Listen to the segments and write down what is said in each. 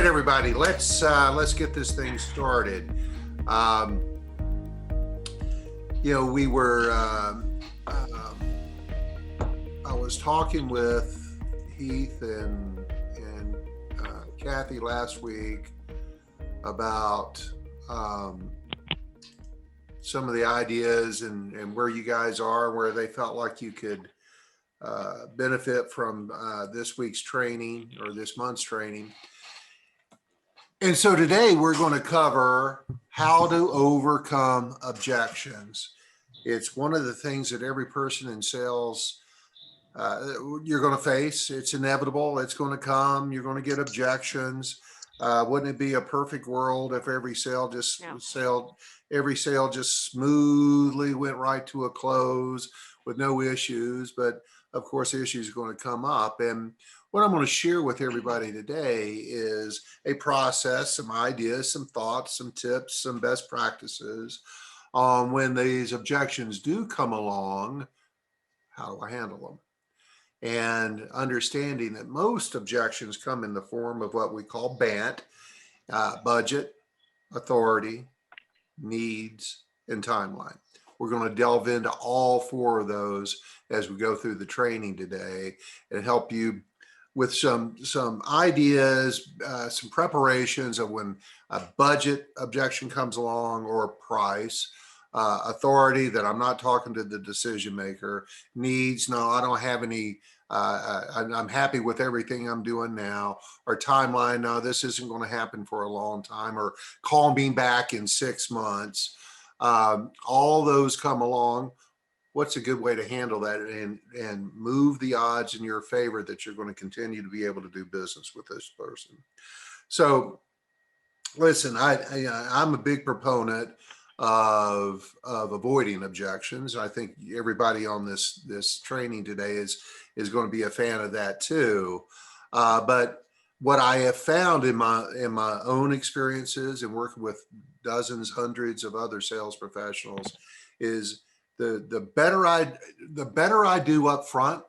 right, everybody, let's get this thing started. We were. I was talking with Heath and Kathy last week about some of the ideas and where you guys are, where they felt like you could benefit from this week's training or this month's training. And so today we're going to cover how to overcome objections. It's one of the things that every person in sales you're going to face. It's inevitable. It's going to come. You're going to get objections. Wouldn't it be a perfect world if every sale just smoothly went right to a close with no issues? But of course, issues are going to come up. And what I'm going to share with everybody today is a process, some ideas, some thoughts, some tips, some best practices on when these objections do come along. How do I handle them? And understanding that most objections come in the form of what we call BANT, budget, authority, needs, and timeline. We're going to delve into all four of those as we go through the training today and help you with some ideas, some preparations of when a budget objection comes along, or price. Authority, that I'm not talking to the decision maker. Needs, no, I don't have any, I'm happy with everything I'm doing now. Or timeline, no, this isn't going to happen for a long time, or call me back in 6 months. All those come along. What's a good way to handle that and move the odds in your favor that you're going to continue to be able to do business with this person? So listen, I'm a big proponent of avoiding objections. I think everybody on this training today is going to be a fan of that too. But what I have found in my own experiences and working with dozens, hundreds of other sales professionals is the better I do up front,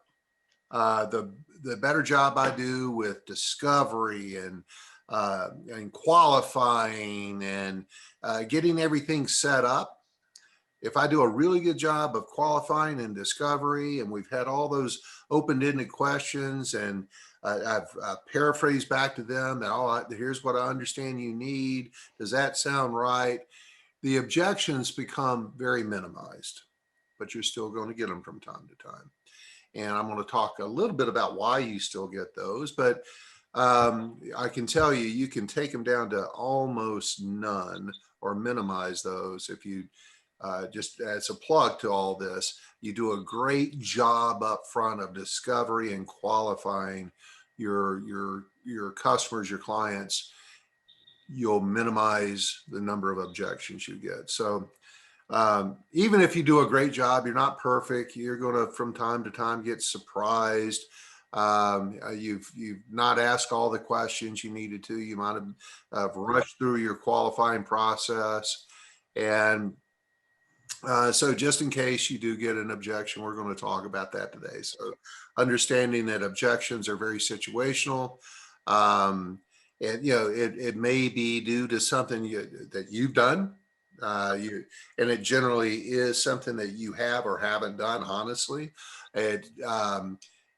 the better job I do with discovery and qualifying and getting everything set up. If I do a really good job of qualifying and discovery, and we've had all those open-ended questions, and I've paraphrased back to them that, here's what I understand you need. Does that sound right? The objections become very minimized, but you're still going to get them from time to time. And I'm going to talk a little bit about why you still get those, but I can tell you can take them down to almost none or minimize those if you just as a plug to all this. You do a great job up front of discovery and qualifying your customers, your clients. You'll minimize the number of objections you get. So even if you do a great job, you're not perfect. You're going to from time to time get surprised. You've not asked all the questions you needed to. You might have rushed through your qualifying process. And so just in case you do get an objection, we're going to talk about that today. So understanding that objections are very situational. And it may be due to something that you've done. And it generally is something that you have or haven't done, honestly.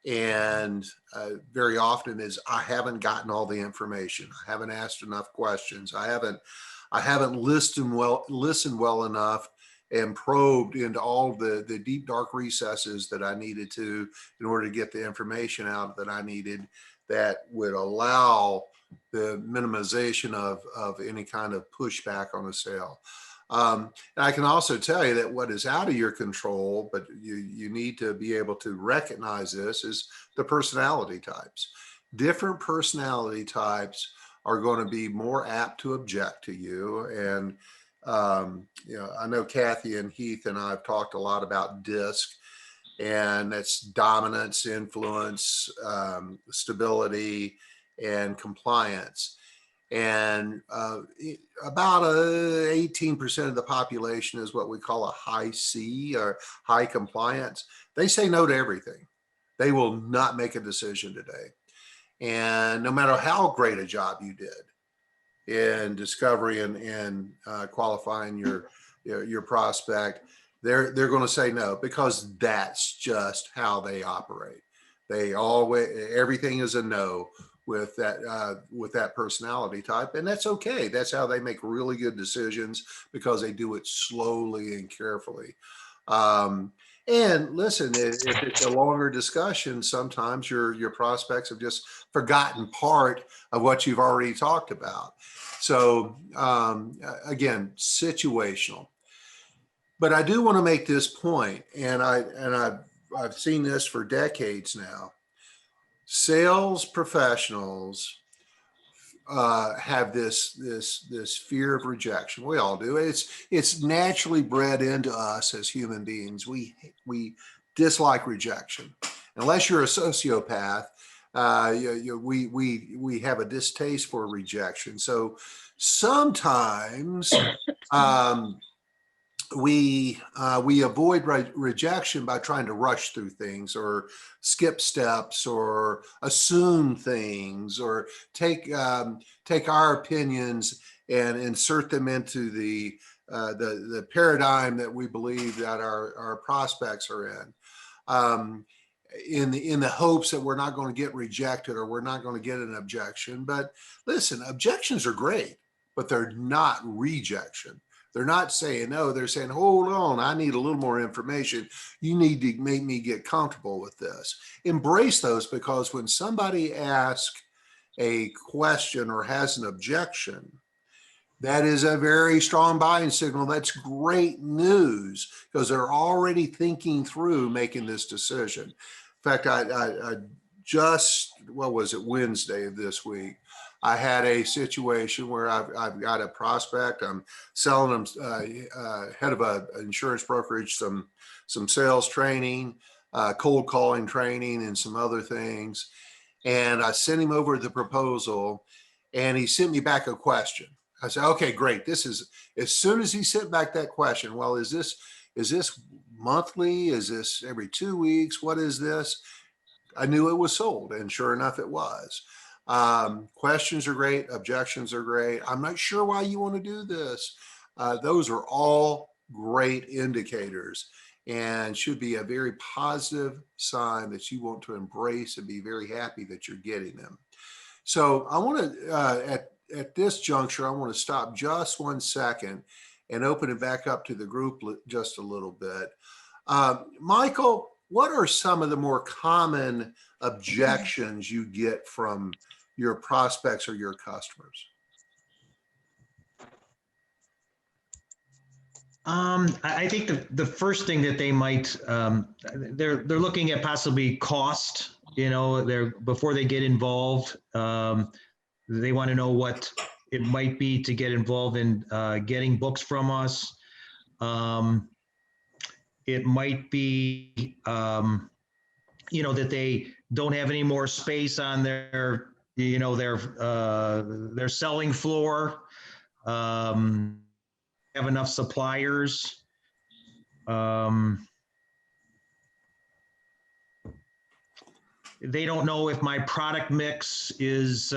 And very often is I haven't gotten all the information. I haven't asked enough questions. I haven't listened well enough and probed into all the deep, dark recesses that I needed to in order to get the information out that I needed that would allow the minimization of any kind of pushback on a sale. And I can also tell you that what is out of your control, but you need to be able to recognize this, is the personality types. Different personality types are going to be more apt to object to you. And, I know Kathy and Heath and I have talked a lot about DISC, and that's dominance, influence, stability, and compliance. And about 18% of the population is what we call a high C, or high compliance. They say no to everything. They will not make a decision today. And no matter how great a job you did, in discovery and qualifying your prospect, they're going to say no, because that's just how they operate. They always, everything is a no with that personality type, and that's okay. That's how they make really good decisions, because they do it slowly and carefully. And listen, if it's a longer discussion, sometimes your prospects have just forgotten part of what you've already talked about. So again, situational. But I do want to make this point, and I've seen this for decades now. Sales professionals have this fear of rejection. We all do. It's naturally bred into us as human beings. We dislike rejection. Unless you're a sociopath, we have a distaste for rejection. So sometimes we avoid rejection by trying to rush through things, or skip steps, or assume things, or take our opinions and insert them into the paradigm that we believe that our prospects are in the hopes that we're not going to get rejected, or we're not going to get an objection. But listen, objections are great, but they're not rejection. They're not saying no, they're saying, hold on, I need a little more information. You need to make me get comfortable with this. Embrace those, because when somebody asks a question or has an objection, that is a very strong buying signal. That's great news, because they're already thinking through making this decision. In fact, I just, what was it, Wednesday of this week, I had a situation where I've got a prospect. I'm selling them, head of an insurance brokerage, some sales training, cold calling training, and some other things. And I sent him over the proposal, and he sent me back a question. I said, okay, great. This is, as soon as he sent back that question, well, is this monthly? Is this every 2 weeks? What is this? I knew it was sold, and sure enough, it was. Questions are great. Objections are great. I'm not sure why you want to do this. Those are all great indicators, and should be a very positive sign that you want to embrace and be very happy that you're getting them. So I want to, at this juncture, I want to stop just 1 second and open it back up to the group just a little bit. Michael, what are some of the more common objections you get from your prospects or your customers? I think the first thing that they might, they're looking at possibly cost. Before they get involved, they want to know what it might be to get involved in getting books from us. It might be, that they don't have any more space on their selling floor. Have enough suppliers. They don't know if my product mix is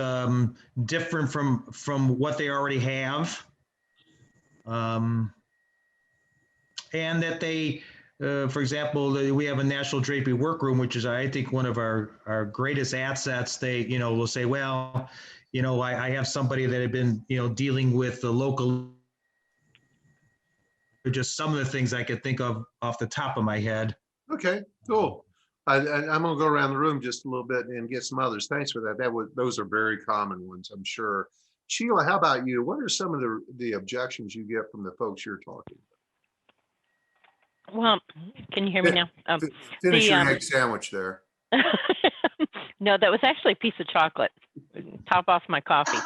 different from what they already have. And that they, for example, we have a national drapery workroom, which is, I think, one of our greatest assets. They, will say, well, I have somebody that had been, dealing with the local. Just some of the things I could think of off the top of my head. Okay, cool. I'm going to go around the room just a little bit and get some others. Thanks for that. Those are very common ones, I'm sure. Sheila, how about you? What are some of the objections you get from the folks you're talking about? Well, can you hear me now? Finish your egg sandwich there. No, that was actually a piece of chocolate. Top off my coffee.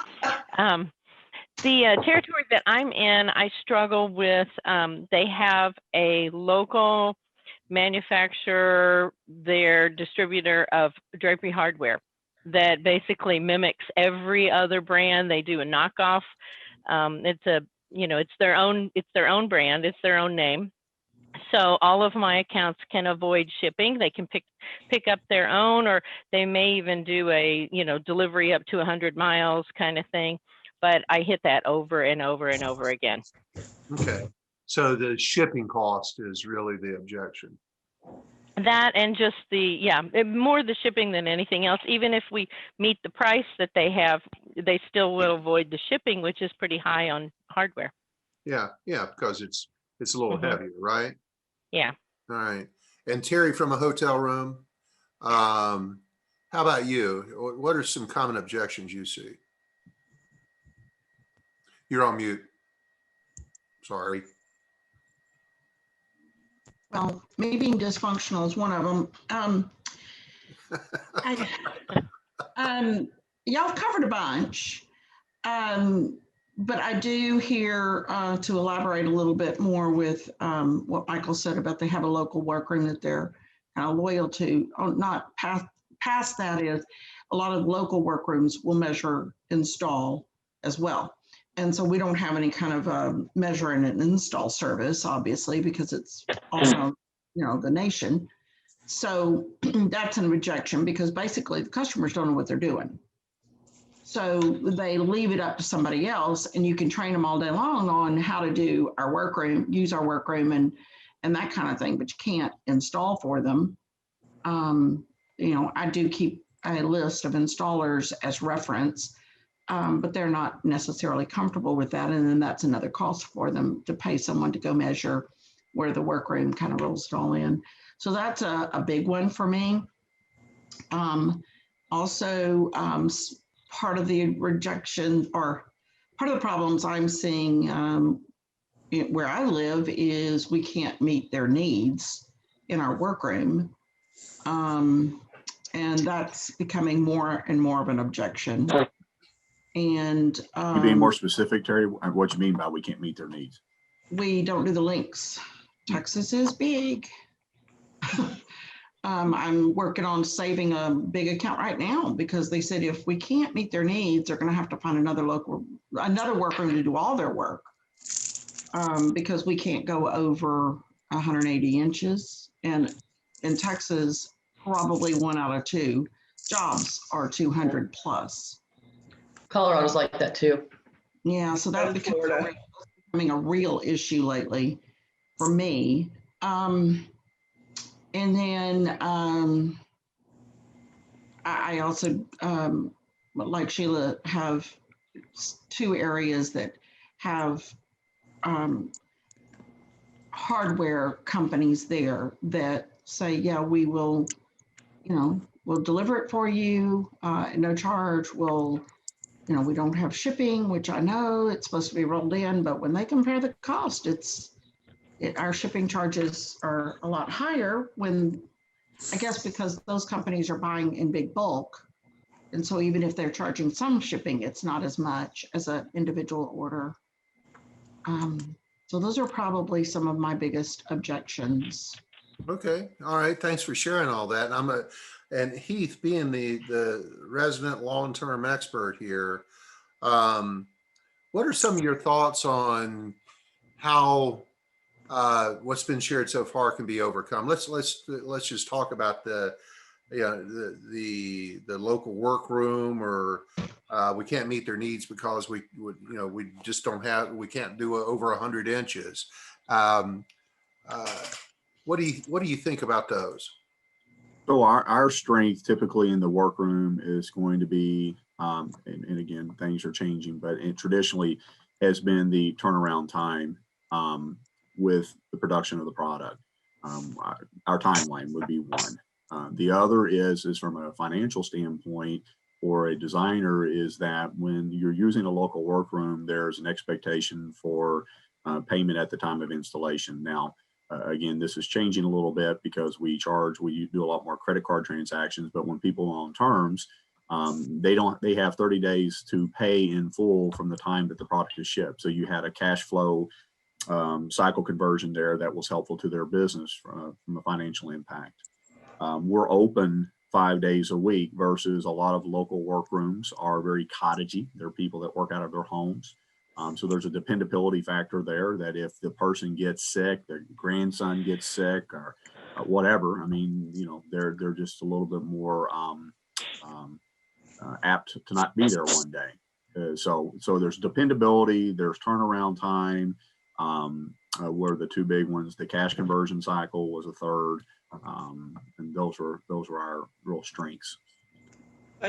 The territory that I'm in, I struggle with, they have a local manufacturer, their distributor of drapery hardware that basically mimics every other brand. They do a knockoff. It's their own brand, it's their own name. So all of my accounts can avoid shipping. They can pick up their own, or they may even do a, delivery up to 100 miles kind of thing. but I hit that over and over and over again. Okay. So the shipping cost is really the objection. That and just more the shipping than anything else. Even if we meet the price that they have, they still will avoid the shipping, which is pretty high on hardware. Yeah, because it's a little heavier, right? Yeah. All right. And Terry from a hotel room, how about you? What are some common objections you see? You're on mute. Sorry. Well, me being dysfunctional is one of them. Y'all covered a bunch, but I do hear, to elaborate a little bit more with what Michael said about they have a local workroom that they're kind of loyal to. Not past that is a lot of local workrooms will measure install as well. And so we don't have any kind of measure and an install service, obviously, because it's all around, the nation. So that's an objection because basically the customers don't know what they're doing. So they leave it up to somebody else, and you can train them all day long on how to do our workroom, use our workroom and that kind of thing, but you can't install for them. I do keep a list of installers as reference, but they're not necessarily comfortable with that. And then that's another cost for them to pay someone to go measure where the workroom kind of rolls it all in. So that's a big one for me. Also, part of the rejection or part of the problems I'm seeing where I live is we can't meet their needs in our workroom. And that's becoming more and more of an objection. And you being more specific, Terry, what you mean by we can't meet their needs? We don't do the links. Texas is big. I'm working on saving a big account right now because they said if we can't meet their needs, they're going to have to find another workroom to do all their work, because we can't go over 180 inches. And in Texas, probably 1 out of 2 jobs are 200 plus. Colorado's like that too. Yeah, so that's becoming a real issue lately for me. And then I also, like Sheila, have 2 areas that have hardware companies there that say, yeah, we will, we'll deliver it for you, no charge. We don't have shipping, which I know it's supposed to be rolled in, but when they compare the cost, our shipping charges are a lot higher when, I guess, because those companies are buying in big bulk. And so even if they're charging some shipping, it's not as much as an individual order. So those are probably some of my biggest objections. Okay. All right. Thanks for sharing all that. And Heath, being the resident long-term expert here, what are some of your thoughts on how what's been shared so far can be overcome? Let's just talk about the local workroom, or we can't meet their needs because we just we can't do over 100 inches. What do you think about those? So our strength typically in the workroom is going to be, and again, things are changing, but it traditionally has been the turnaround time with the production of the product. Our timeline would be one. The other is from a financial standpoint or a designer, is that when you're using a local workroom, there's an expectation for payment at the time of installation. Now, again, this is changing a little bit because we do a lot more credit card transactions, but when people are on terms, they have 30 days to pay in full from the time that the product is shipped. So you had a cash flow cycle conversion there that was helpful to their business from a financial impact. We're open 5 days a week versus a lot of local workrooms are very cottagey. They're people that work out of their homes. So there's a dependability factor there that if the person gets sick, their grandson gets sick or whatever, I mean, they're just a little bit more apt to not be there one day. So there's dependability, there's turnaround time, were the two big ones. The cash conversion cycle was a third, and those were our real strengths.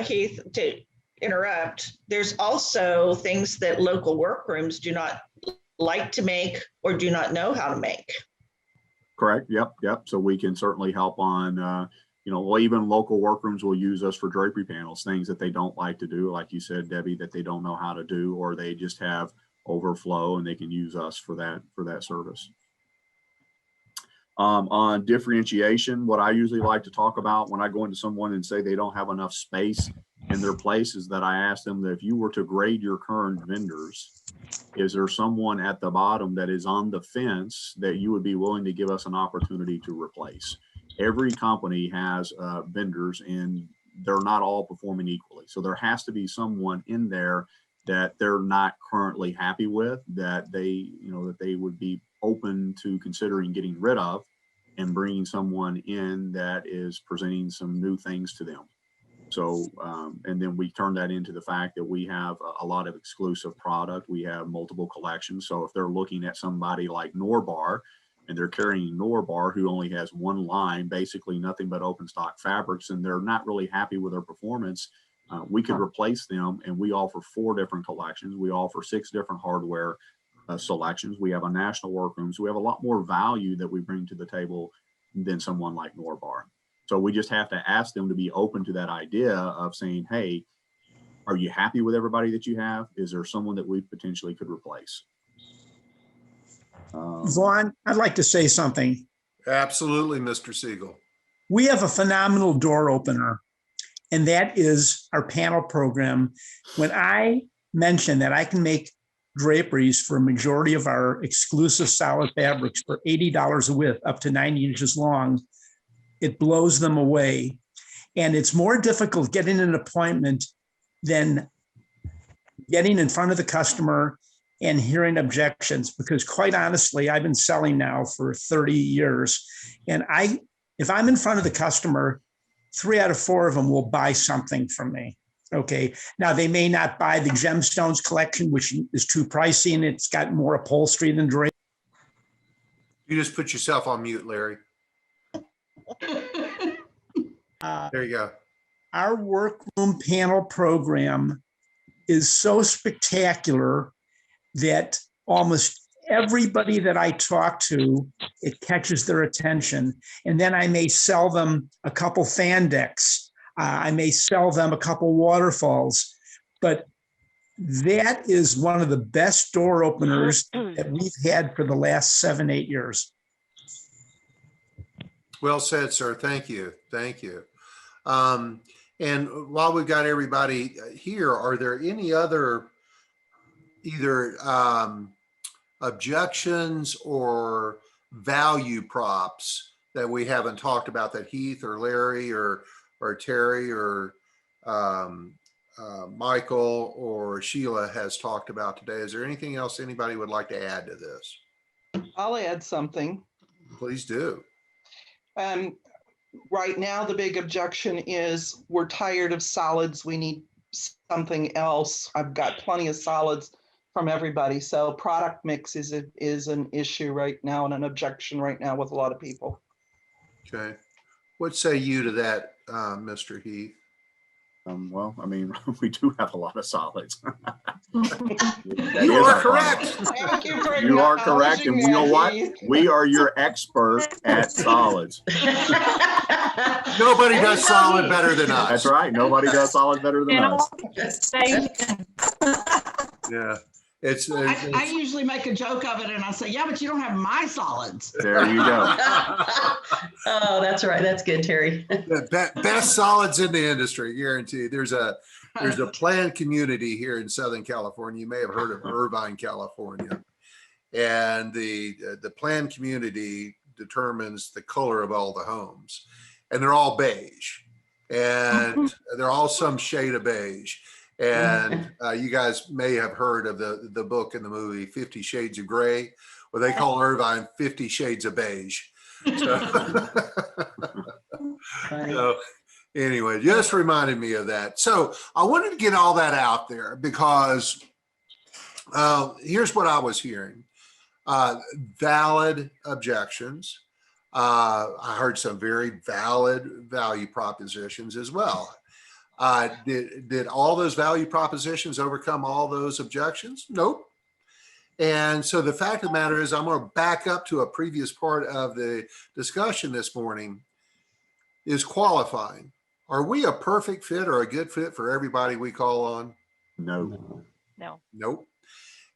Heath, to interrupt, there's also things that local workrooms do not like to make or do not know how to make. Correct. Yep. So we can certainly help on, well, even local workrooms will use us for drapery panels, things that they don't like to do, like you said, Debbie, that they don't know how to do, or they just have overflow and they can use us for that service. On differentiation, what I usually like to talk about when I go into someone and say they don't have enough space in their place is that I ask them that if you were to grade your current vendors, is there someone at the bottom that is on the fence that you would be willing to give us an opportunity to replace? Every company has vendors and they're not all performing equally. So there has to be someone in there that they're not currently happy with, that they would be open to considering getting rid of and bringing someone in that is presenting some new things to them. So, and then we turn that into the fact that we have a lot of exclusive product. We have multiple collections. So if they're looking at somebody like Norbar and they're carrying Norbar who only has one line, basically nothing but open stock fabrics, and they're not really happy with their performance, we could replace them. And we offer 4 different collections. We offer 6 different hardware selections. We have a national workroom. So we have a lot more value that we bring to the table than someone like Norbar. So we just have to ask them to be open to that idea of saying, hey, are you happy with everybody that you have? Is there someone that we potentially could replace? Vaughn, I'd like to say something. Absolutely, Mr. Siegel. We have a phenomenal door opener, and that is our panel program. When I mention that I can make draperies for a majority of our exclusive solid fabrics for $80 a width, up to 90 inches long, it blows them away. And it's more difficult getting an appointment than getting in front of the customer and hearing objections, because quite honestly, I've been selling now for 30 years. And if I'm in front of the customer, 3 out of 4 of them will buy something from me. Okay. Now they may not buy the gemstones collection, which is too pricey and it's got more upholstery than drape. You just put yourself on mute, Larry. There you go. Our workroom panel program is so spectacular that almost everybody that I talk to, it catches their attention. And then I may sell them a couple fan decks. I may sell them a couple waterfalls. But that is one of the best door openers that we've had for the last 7-8 years. Well said, sir. Thank you. Thank you. And while we've got everybody here, are there any other either objections or value props that we haven't talked about that Heath or Larry or Terry or Michael or Sheila has talked about today? Is there anything else anybody would like to add to this? I'll add something. Please do. Right now, the big objection is we're tired of solids. We need something else. I've got plenty of solids from everybody. So product mix is an issue right now and an objection right now with a lot of people. Okay. What say you to that, Mr. Heath? Well, I mean, we do have a lot of solids. You are correct. Thank you for You are correct. And you know what? Heath. We are your expert at solids. Nobody does solid better than us. That's right. Nobody does solid better than us. Yeah. I usually make a joke of it and I say, yeah, but you don't have my solids. There you go. Oh, that's right. That's good, Terry. The best solids in the industry, guaranteed. There's a planned community here in Southern California. You may have heard of Irvine, California. And the planned community determines the color of all the homes. And they're all beige. And they're all some shade of beige. And you guys may have heard of the book and the movie 50 Shades of Gray, where they call Irvine 50 Shades of Beige. So Anyway, just reminded me of that. So I wanted to get all that out there because here's what I was hearing. Valid objections. I heard some very valid value propositions as well. Did all those value propositions overcome all those objections? Nope. And so the fact of the matter is, I'm going to back up to a previous part of the discussion this morning, is qualifying. Are we a perfect fit or a good fit for everybody we call on? No. No. Nope.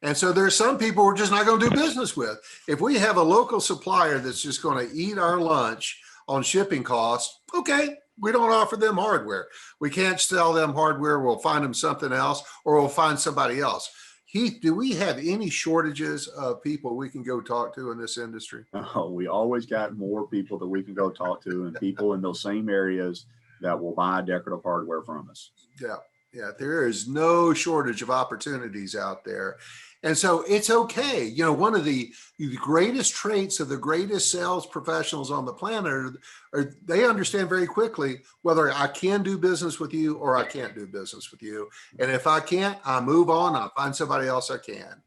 And so there's some people we're just not going to do business with. If we have a local supplier that's just going to eat our lunch on shipping costs, okay, we don't offer them hardware. We can't sell them hardware. We'll find them something else, or we'll find somebody else. Heath, do we have any shortages of people we can go talk to in this industry? Oh, we always got more people that we can go talk to, and people in those same areas that will buy decorative hardware from us. Yeah. Yeah. There is no shortage of opportunities out there. And so it's okay. You know, one of the greatest traits of the greatest sales professionals on the planet are they understand very quickly whether I can do business with you or I can't do business with you. And if I can't, I move on. I find somebody else I can.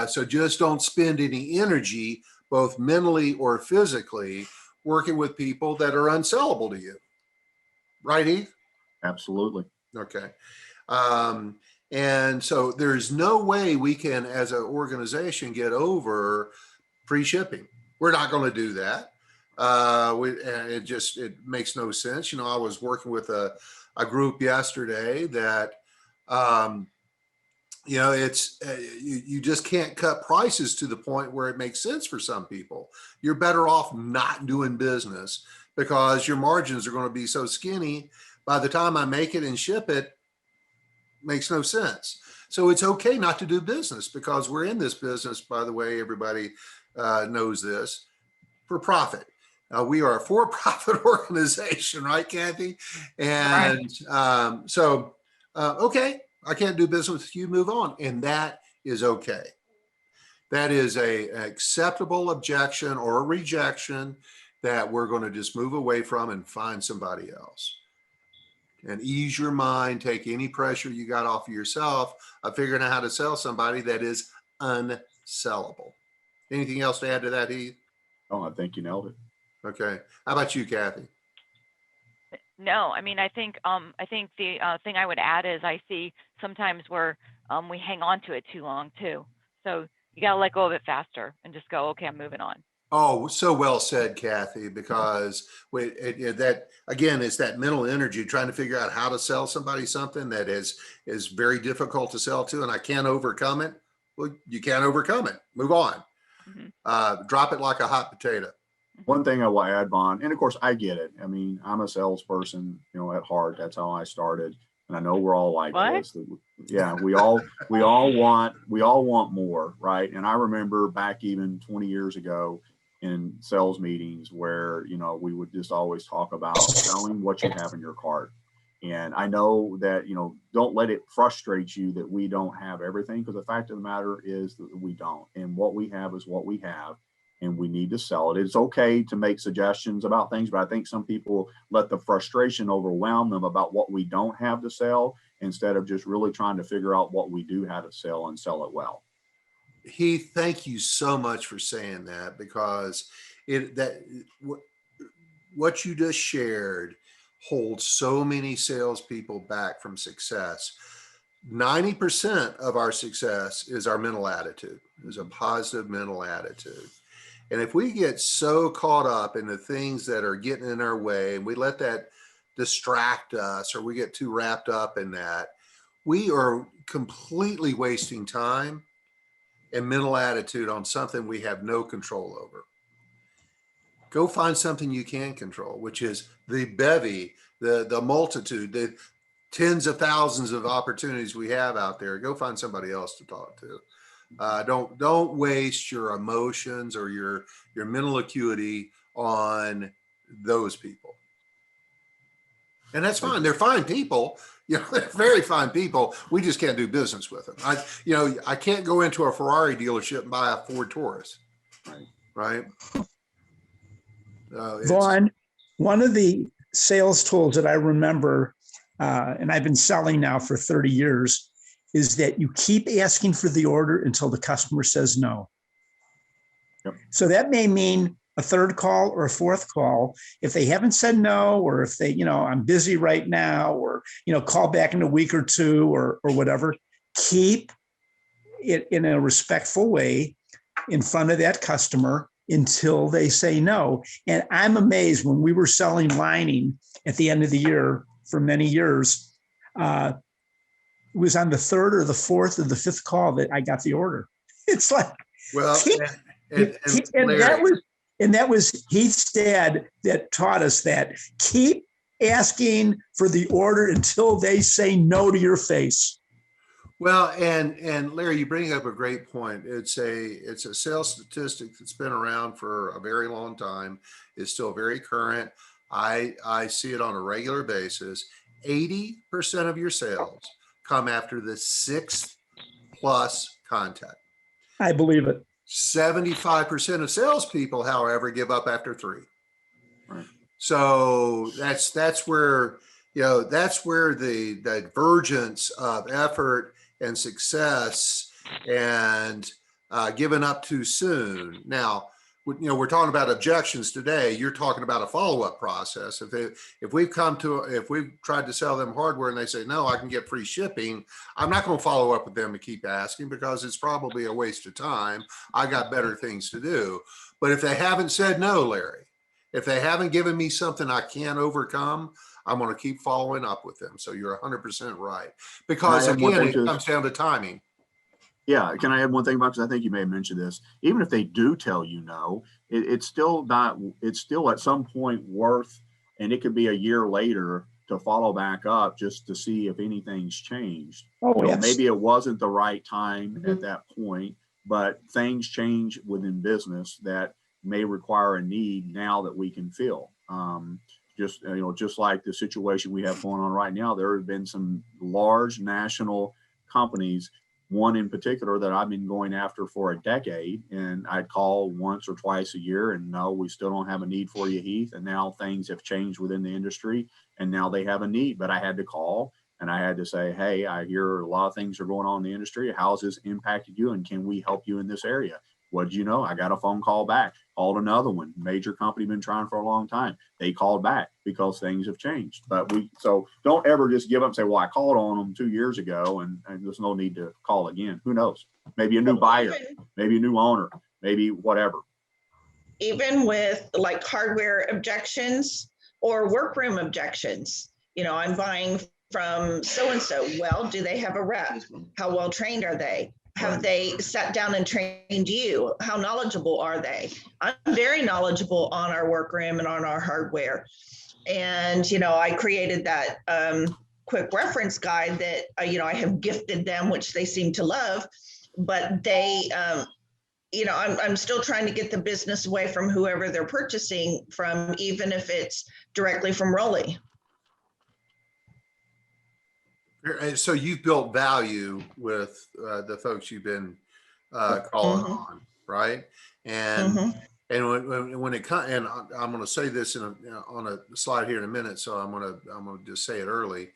So just don't spend any energy, both mentally or physically, working with people that are unsellable to you. Right, Heath? Absolutely. Okay. And so there's no way we can, as an organization, get over free shipping. We're not going to do that. It makes no sense. You know, I was working with a group yesterday that, you know, it's you just can't cut prices to the point where it makes sense for some people. You're better off not doing business because your margins are going to be so skinny. By the time I make it and ship it, makes no sense. So it's okay not to do business because we're in this business, by the way, everybody knows this, for profit. We are a for-profit organization, right, Kathy? And okay, I can't do business with you, move on. And that is okay. That is an acceptable objection or a rejection that we're going to just move away from and find somebody else. And ease your mind, take any pressure you got off of yourself of figuring out how to sell somebody that is unsellable. Anything else to add to that, Heath? Oh, I think you nailed it. Okay. How about you, Kathy? No, I mean, I think the thing I would add is I see sometimes where we hang on to it too long too. So you got to let go of it faster and just go, okay, I'm moving on. Oh, so well said, Kathy, because that again, it's that mental energy trying to figure out how to sell somebody something that is very difficult to sell to, and I can't overcome it. Well, you can't overcome it. Move on. Mm-hmm. Drop it like a hot potato. One thing I will add, Vaughn, and of course I get it. I mean, I'm a salesperson, you know, at heart. That's how I started, and I know we're all like this. Yeah, we all want more, right? And I remember back even 20 years ago in sales meetings where, you know, we would just always talk about selling what you have in your cart. And I know that, you know, don't let it frustrate you that we don't have everything, because the fact of the matter is that we don't. And what we have is what we have, and we need to sell it. It's okay to make suggestions about things, but I think some people let the frustration overwhelm them about what we don't have to sell instead of just really trying to figure out what we do have to sell and sell it well. Heath, thank you so much for saying that, because what you just shared holds so many salespeople back from success. 90% of our success is our mental attitude, is a positive mental attitude. And if we get so caught up in the things that are getting in our way and we let that distract us, or we get too wrapped up in that, we are completely wasting time and mental attitude on something we have no control over. Go find something you can control, which is the bevy, the multitude, the tens of thousands of opportunities we have out there. Go find somebody else to talk to. Don't waste your emotions or your mental acuity on those people. And that's fine. They're fine people. You know, they're very fine people. We just can't do business with them. I can't go into a Ferrari dealership and buy a Ford Taurus. Right. Vaughn, one of the sales tools that I remember, and I've been selling now for 30 years, is that you keep asking for the order until the customer says no. Yep. So that may mean a third call or a fourth call. If they haven't said no, or if they, I'm busy right now, or, call back in a week or two, or whatever, keep it in a respectful way in front of that customer until they say no. And I'm amazed, when we were selling lining at the end of the year for many years, it was on the third or the fourth or the fifth call that I got the order. It's like, Well, and Larry, that was Heath's dad that taught us that. Keep asking for the order until they say no to your face. well, and Larry, you bring up a great point. It's a sales statistic that's been around for a very long time. It's still very current. I see it on a regular basis. 80% of your sales come after the 6th plus contact. I believe it. 75% of salespeople, however, give up after 3. Right. So that's where the divergence of effort and success and giving up too soon. Now, we're talking about objections today. You're talking about a follow-up process. If we've tried to sell them hardware and they say, no, I can get free shipping, I'm not going to follow up with them and keep asking, because it's probably a waste of time. I got better things to do. But if they haven't said no, Larry, if they haven't given me something I can't overcome, I'm going to keep following up with them. So you're 100% right. Because again, it comes down to timing. Yeah, can I add one thing about this? I think you may have mentioned this. Even if they do tell you no, it's still at some point worth, and it could be a year later, to follow back up just to see if anything's changed. Yes. Maybe it wasn't the right time at that point, but things change within business that may require a need now that we can fill. Just like the situation we have going on right now, there have been some large national companies, one in particular that I've been going after for a decade, and I'd call once or twice a year and no, we still don't have a need for you, Heath. And now things have changed within the industry and now they have a need, but I had to call and I had to say, hey, I hear a lot of things are going on in the industry. How's this impacted you? And can we help you in this area? What did you know? I got a phone call back, called another one, major company, been trying for a long time. They called back because things have changed. So don't ever just give up and say, well, I called on them 2 years ago and there's no need to call again. Who knows? Maybe a new buyer, maybe a new owner, maybe whatever. Even with like hardware objections or workroom objections, I'm buying from so-and-so. Well, do they have a rep? How well trained are they? Have they sat down and trained you? How knowledgeable are they? I'm very knowledgeable on our workroom and on our hardware. And, I created that quick reference guide that, I have gifted them, which they seem to love, but they, I'm still trying to get the business away from whoever they're purchasing from, even if it's directly from Rolly. So you've built value with the folks you've been calling on, right? And when it comes, and I'm going to say this on a slide here in a minute, so I'm going to just say it early.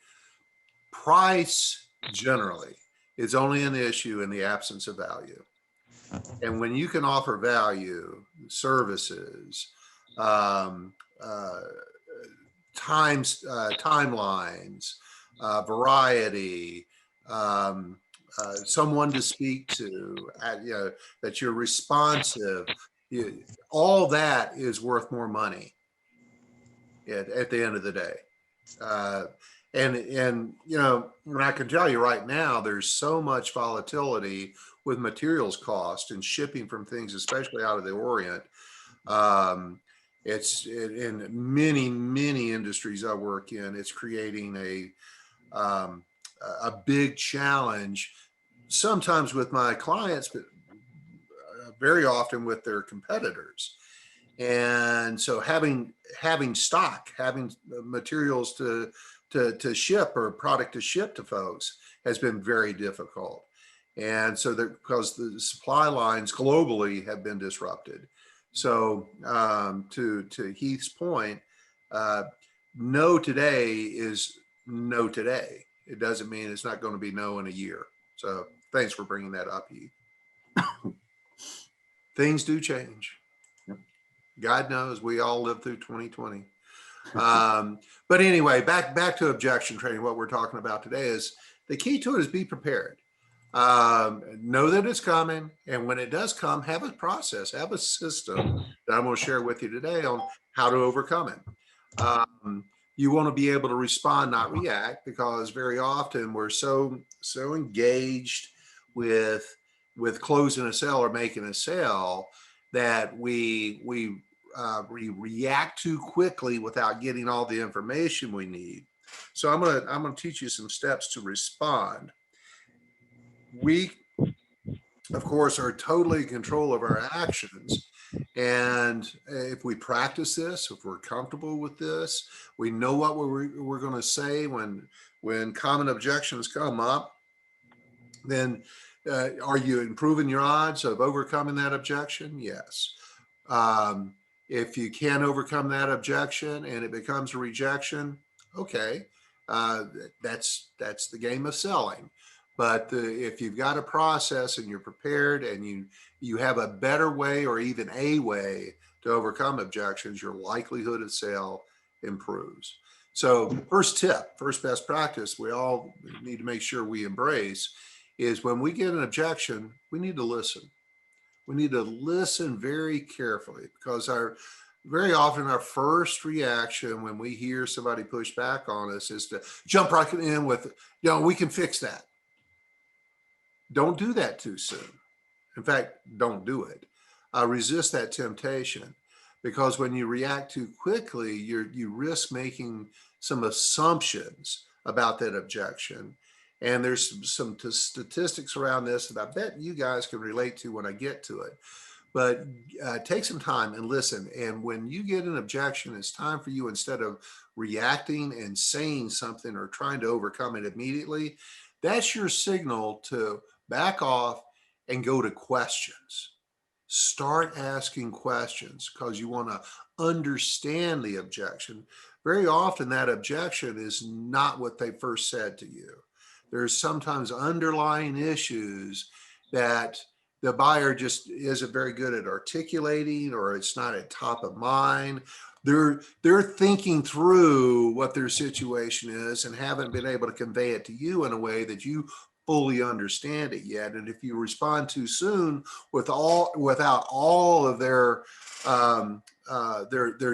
Price generally is only an issue in the absence of value, and when you can offer value, services, timelines, variety, someone to speak to, that you're responsive, all that is worth more money at the end of the day. And I can tell you right now, there's so much volatility with materials cost and shipping from things, especially out of the Orient. It's in many industries I work in, it's creating a big challenge, sometimes with my clients, but very often with their competitors. And so having stock, having materials to ship or product to ship to folks has been very difficult. And so because the supply lines globally have been disrupted. So to Heath's point, no today is no today. It doesn't mean it's not going to be no in a year. So thanks for bringing that up, Heath. Things do change. Yep. God knows we all lived through 2020. But anyway, back to objection training. What we're talking about today is the key to it is be prepared. Know that it's coming, and when it does come, have a process, have a system that I'm going to share with you today on how to overcome it. You want to be able to respond, not react, because very often we're so engaged with closing a sale or making a sale that we react too quickly without getting all the information we need. So I'm gonna teach you some steps to respond. We, of course, are totally in control of our actions. And if we practice this, if we're comfortable with this, we know what we're going to say when common objections come up, then are you improving your odds of overcoming that objection? Yes. If you can't overcome that objection and it becomes a rejection, okay, that's the game of selling. But if you've got a process and you're prepared and you have a better way or even a way to overcome objections, your likelihood of sale improves. So first tip, first best practice we all need to make sure we embrace is when we get an objection, we need to listen. We need to listen very carefully because very often our first reaction when we hear somebody push back on us is to jump right in with, we can fix that. Don't do that too soon. In fact, don't do it. Resist that temptation because when you react too quickly, you risk making some assumptions about that objection. And there's some statistics around this that I bet you guys can relate to when I get to it. But take some time and listen. And when you get an objection, it's time for you, instead of reacting and saying something or trying to overcome it immediately, that's your signal to back off and go to questions. Start asking questions because you want to understand the objection. Very often that objection is not what they first said to you. There's sometimes underlying issues that the buyer just isn't very good at articulating, or it's not at top of mind. They're thinking through what their situation is and haven't been able to convey it to you in a way that you fully understand it yet. And if you respond too soon without all of their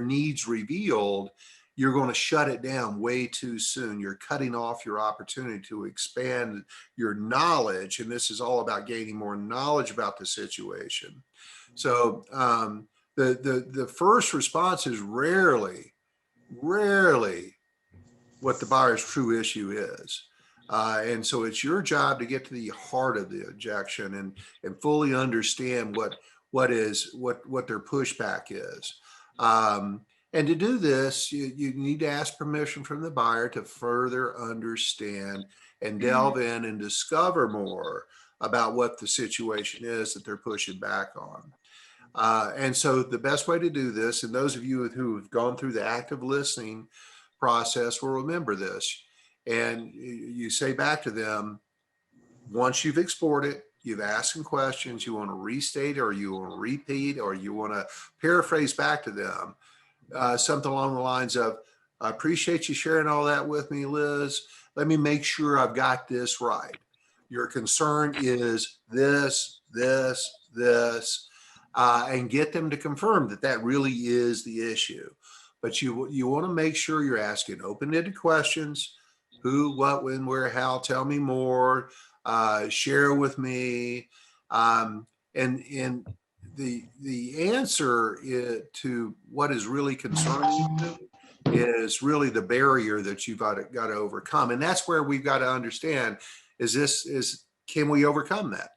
needs revealed, you're going to shut it down way too soon. You're cutting off your opportunity to expand your knowledge. And this is all about gaining more knowledge about the situation. So the first response is rarely what the buyer's true issue is. And so it's your job to get to the heart of the objection and fully understand what their pushback is. And to do this, you need to ask permission from the buyer to further understand and delve in and discover more about what the situation is that they're pushing back on. And so the best way to do this, and those of you who have gone through the active listening process will remember this, and you say back to them, once you've explored it, you've asked some questions, you want to restate or you want to repeat or you want to paraphrase back to them, something along the lines of, I appreciate you sharing all that with me, Liz. Let me make sure I've got this right. Your concern is this, and get them to confirm that really is the issue. But you want to make sure you're asking open-ended questions. Who, what, when, where, how, tell me more, share with me. And the answer to what is really concerning you is really the barrier that you've got to overcome. And that's where we've got to understand can we overcome that?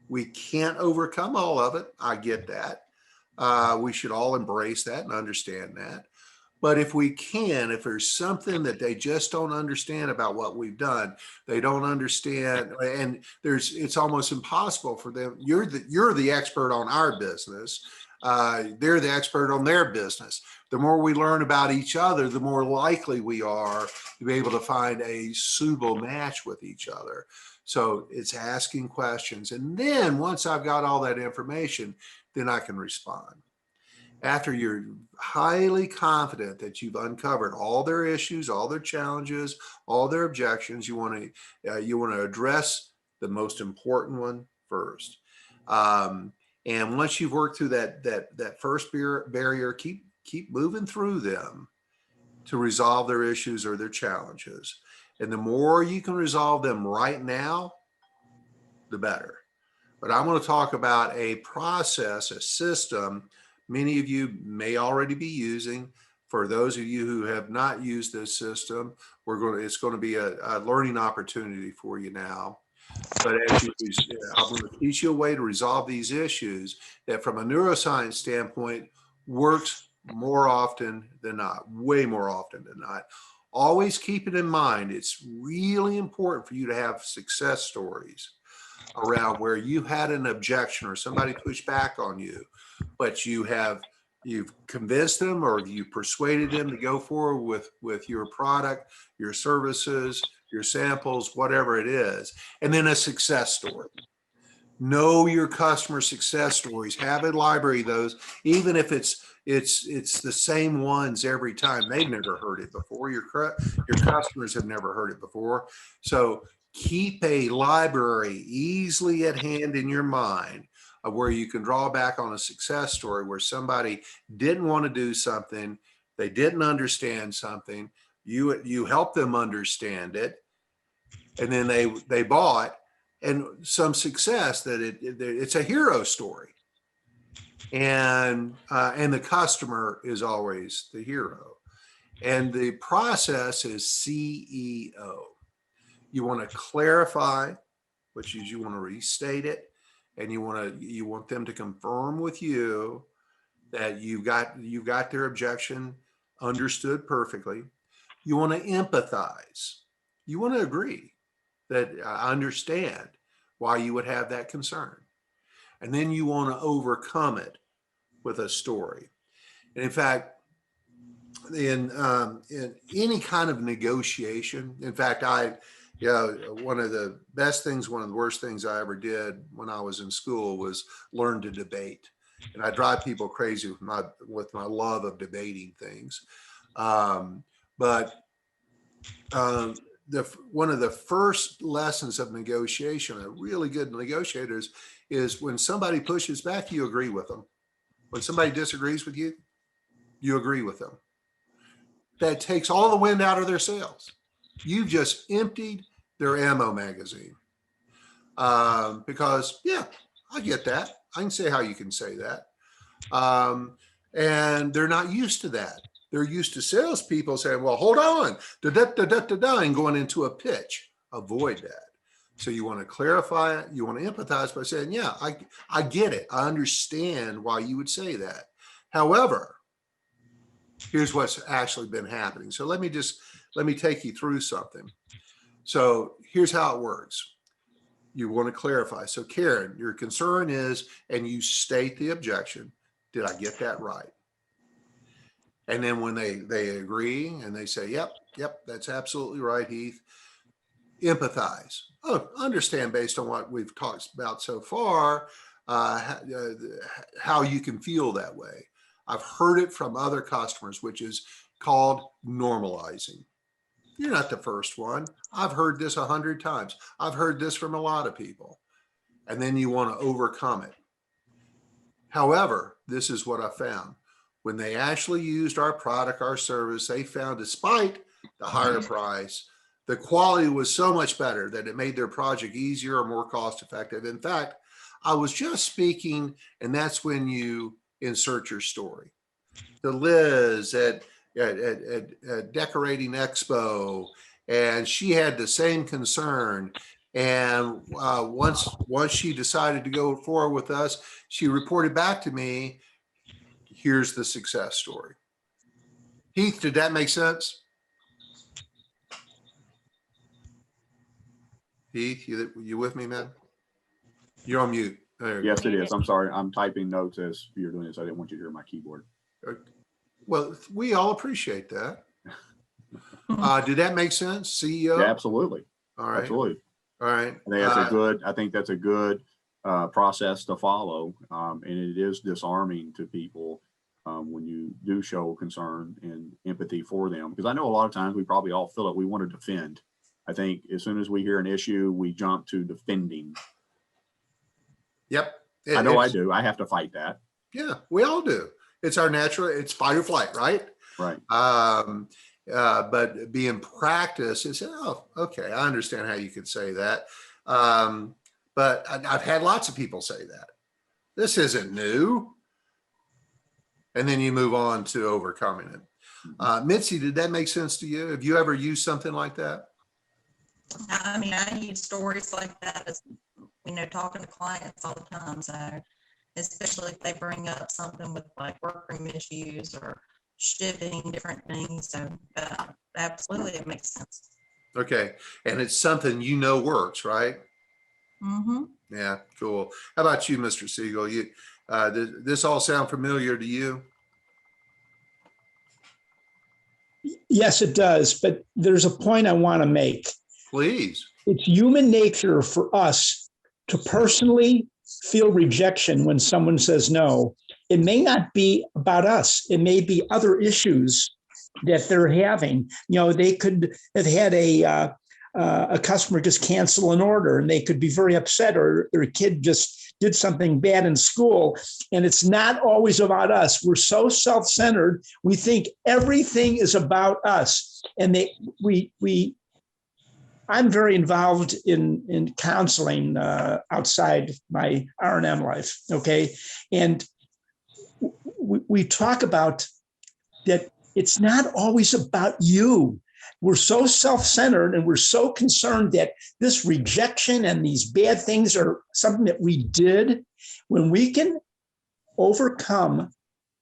We can't overcome all of it. I get that. We should all embrace that and understand that. But if we can, if there's something that they just don't understand about what we've done, they don't understand, and it's almost impossible for them. You're the expert on our business. they're the expert on their business. The more we learn about each other, the more likely we are to be able to find a suitable match with each other. So it's asking questions. And then once I've got all that information, then I can respond. After you're highly confident that you've uncovered all their issues, all their challenges, all their objections, you want to address the most important one first. And once you've worked through that first barrier, keep moving through them to resolve their issues or their challenges. And the more you can resolve them right now, the better. But I'm going to talk about a process, a system many of you may already be using. For those of you who have not used this system, it's going to be a learning opportunity for you now. But I'm going to teach you a way to resolve these issues that from a neuroscience standpoint works more often than not, way more often than not. Always keep it in mind. It's really important for you to have success stories around where you had an objection or somebody pushed back on you, but you've convinced them or you persuaded them to go forward with your product, your services, your samples, whatever it is, and then a success story. Know your customer success stories. Have a library of those, even if it's the same ones every time. They've never heard it before. Your customers have never heard it before. So keep a library easily at hand in your mind of where you can draw back on a success story where somebody didn't want to do something, they didn't understand something, you help them understand it, and then they bought, and some success that it's a hero story, and the customer is always the hero, and the process is CEO. You want to clarify, which is you want to restate it, and you want them to confirm with you that you got their objection understood perfectly. You want to empathize. You want to agree that I understand why you would have that concern. And then you want to overcome it with a story. And in fact, in any kind of negotiation, in fact, one of the best things, one of the worst things I ever did when I was in school was learn to debate. And I drive people crazy with my love of debating things. But one of the first lessons of negotiation, a really good negotiators, is when somebody pushes back, you agree with them. When somebody disagrees with you, you agree with them. That takes all the wind out of their sails. You've just emptied their ammo magazine. Because, yeah, I get that. I can say how you can say that. And they're not used to that. They're used to salespeople saying, well, hold on, and going into a pitch. Avoid that. So you want to clarify it. You want to empathize by saying, yeah, I get it. I understand why you would say that. However, here's what's actually been happening. So let me take you through something. So here's how it works. You want to clarify. So Karen, your concern is, and you state the objection. Did I get that right? And then when they agree and they say, yep, that's absolutely right, Heath. Empathize. Oh, understand based on what we've talked about so far, how you can feel that way. I've heard it from other customers, which is called normalizing. You're not the first one. I've heard this 100 times. I've heard this from a lot of people. And then you want to overcome it. However, this is what I found. When they actually used our product, our service, they found despite the higher price, the quality was so much better that it made their project easier or more cost effective. In fact, I was just speaking, and that's when you insert your story. To Liz at Decorating Expo, and she had the same concern. And once she decided to go forward with us, she reported back to me, here's the success story. Heath, did that make sense? Heath, you with me, man? You're on mute. There you Yes, go. it is. I'm sorry. I'm typing notes as you're doing this. I didn't want you to hear my keyboard. Well, we all appreciate that. Did that make sense, CEO? Yeah, absolutely. All right. Absolutely. All right. I think that's a good process to follow. And it is disarming to people when you do show concern and empathy for them. Because I know a lot of times we probably all feel it. We want to defend. I think as soon as we hear an issue, we jump to defending. Yep. I know I do. I have to fight that. Yeah, we all do. It's our natural, it's fight or flight, right? Right. But be in practice, it's, oh, okay, I understand how you could say that. But I've had lots of people say that. This isn't new. And then you move on to overcoming it. Mitzi, did that make sense to you? Have you ever used something like that? I mean, I use stories like that as, talking to clients all the time. So especially if they bring up something with like workroom issues or shipping, different things. So absolutely, it makes sense. Okay. And it's something works, right? Mm-hmm. Yeah, cool. How about you, Mr. Siegel? This all sound familiar to you? Yes, it does. But there's a point I want to make. Please. It's human nature for us to personally feel rejection when someone says no. It may not be about us. It may be other issues that they're having. They could have had a customer just cancel an order and they could be very upset, or their kid just did something bad in school. And it's not always about us. We're so self-centered. We think everything is about us. And I'm very involved in counseling outside my R&M life, okay? And we talk about that it's not always about you. We're so self-centered and we're so concerned that this rejection and these bad things are something that we did. When we can overcome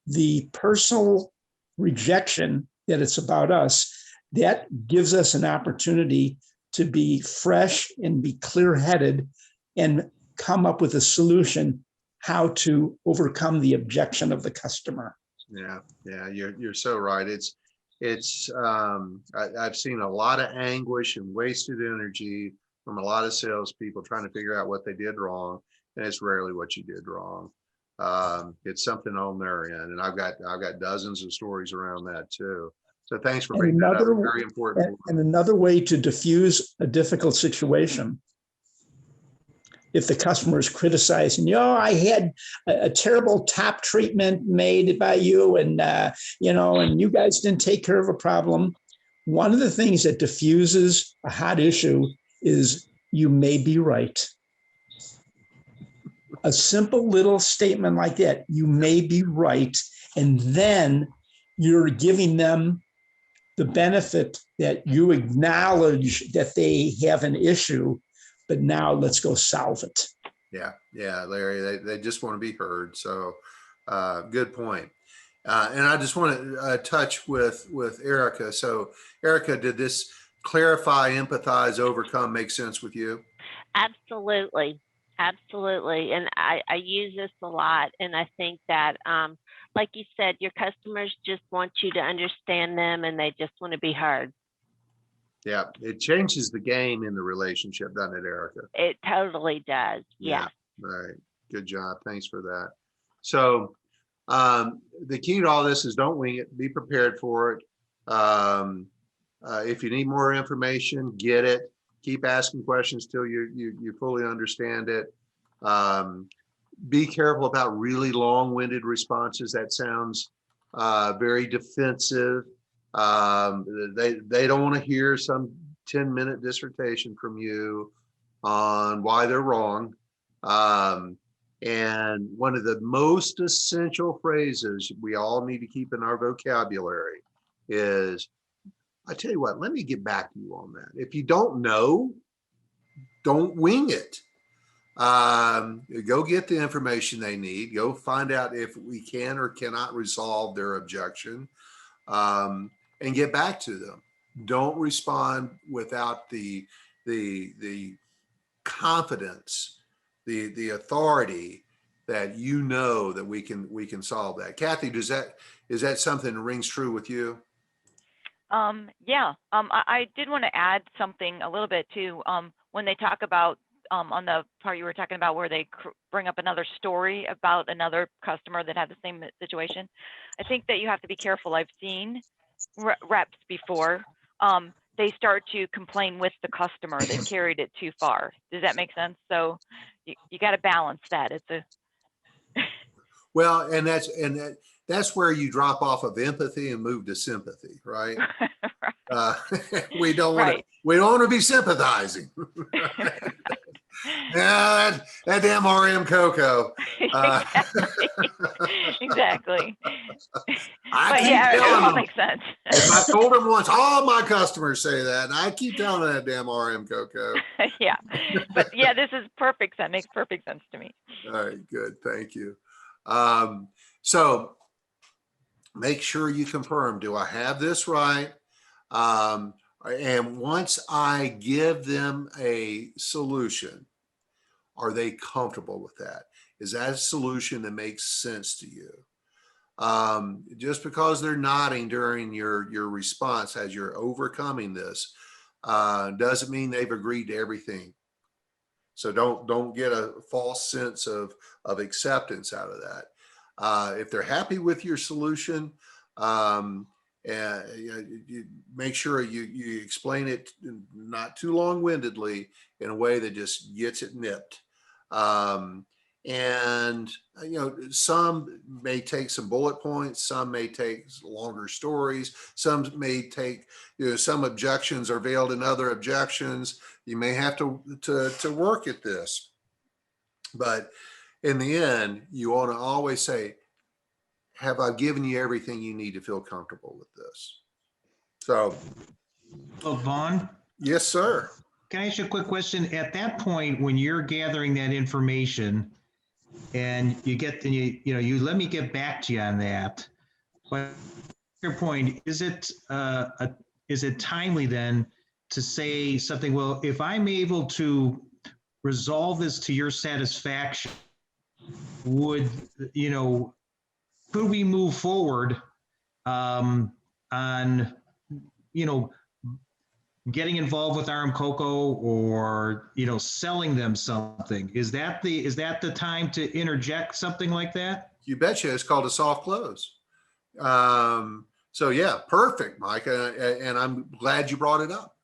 the personal rejection that it's about us, that gives us an opportunity to be fresh and be clear-headed and come up with a solution how to overcome the objection of the customer. Yeah, you're so right. I've seen a lot of anguish and wasted energy from a lot of salespeople trying to figure out what they did wrong, and it's rarely what you did wrong. It's something on their end, and I've got dozens of stories around that too. So thanks for bringing that up. Very important. And another way to diffuse a difficult situation, if the customer is criticizing, I had a terrible top treatment made by you, and and you guys didn't take care of a problem. One of the things that diffuses a hot issue is you may be right. A simple little statement like that, you may be right, and then you're giving them the benefit that you acknowledge that they have an issue, but now let's go solve it. Yeah, Larry, they just want to be heard. So good point. And I just want to touch with Erica. So Erica, did this clarify, empathize, overcome make sense with you? Absolutely. And I use this a lot. And I think that, like you said, your customers just want you to understand them and they just want to be heard. Yeah, it changes the game in the relationship, doesn't it, Erica? It totally does. Yes. Yeah. All right. Good job. Thanks for that. So the key to all this is don't wing it. Be prepared for it. If you need more information, get it. Keep asking questions till you fully understand it. Be careful about really long-winded responses. That sounds very defensive. They don't want to hear some 10-minute dissertation from you on why they're wrong. And one of the most essential phrases we all need to keep in our vocabulary is, I tell you what, let me get back to you on that. If you don't know, don't wing it. Go get the information they need. Go find out if we can or cannot resolve their objection, and get back to them. Don't respond without the confidence the authority that you know that we can solve that. Kathy, is that something that rings true with you? Yeah, I did want to add something a little bit too. When they talk about on the part you were talking about where they bring up another story about another customer that had the same situation, I think that you have to be careful. I've seen reps before. They start to complain with the customer. They've carried it too far. Does that make sense? So you got to balance that. It's a Well, and that's where you drop off of empathy and move to sympathy, right? We don't want right. we don't want to be sympathizing. Yeah, that damn RM Coco. Exactly. I But keep yeah, it telling all them. makes sense. If I told them once, all my customers say that, and I keep telling that damn RM Coco. Yeah, but yeah, this is perfect. That makes perfect sense to me. All right, good, thank you. So make sure you confirm, do I have this right? And once I give them a solution, are they comfortable with that? Is that a solution that makes sense to you? Just because they're nodding during your response as you're overcoming this doesn't mean they've agreed to everything. So don't get a false sense of acceptance out of that. If they're happy with your solution, and you make sure you explain it not too long-windedly in a way that just gets it nipped. And some may take some bullet points, some may take longer stories, some may take, some objections are veiled in other objections. You may have to work at this, but in the end, you want to always say, have I given you everything you need to feel comfortable with this? So, Vaughn, yes, sir. can I ask you a quick question? At that point, when you're gathering that information and you let me get back to you on that, but your point, is it timely then to say something, well, if I'm able to resolve this to your satisfaction, could we move forward on getting involved with RM Coco or selling them something? Is that the time to interject something like that? You betcha. It's called a soft close. So yeah, perfect, Mike, and I'm glad you brought it up.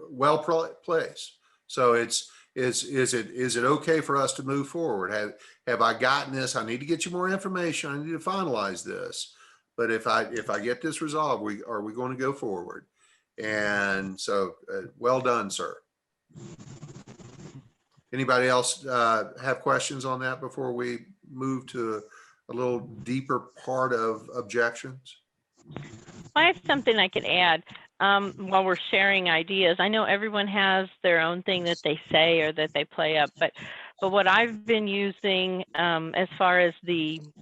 Well placed. So is it okay for us to move forward? Have I gotten this? I need to get you more information. I need to finalize this. But if I get this resolved, are we going to go forward? And so, well done, sir. Anybody else have questions on that before we move to a little deeper part of objections? I have something I could add while we're sharing ideas. I know everyone has their own thing that they say or that they play up, but what I've been using as far as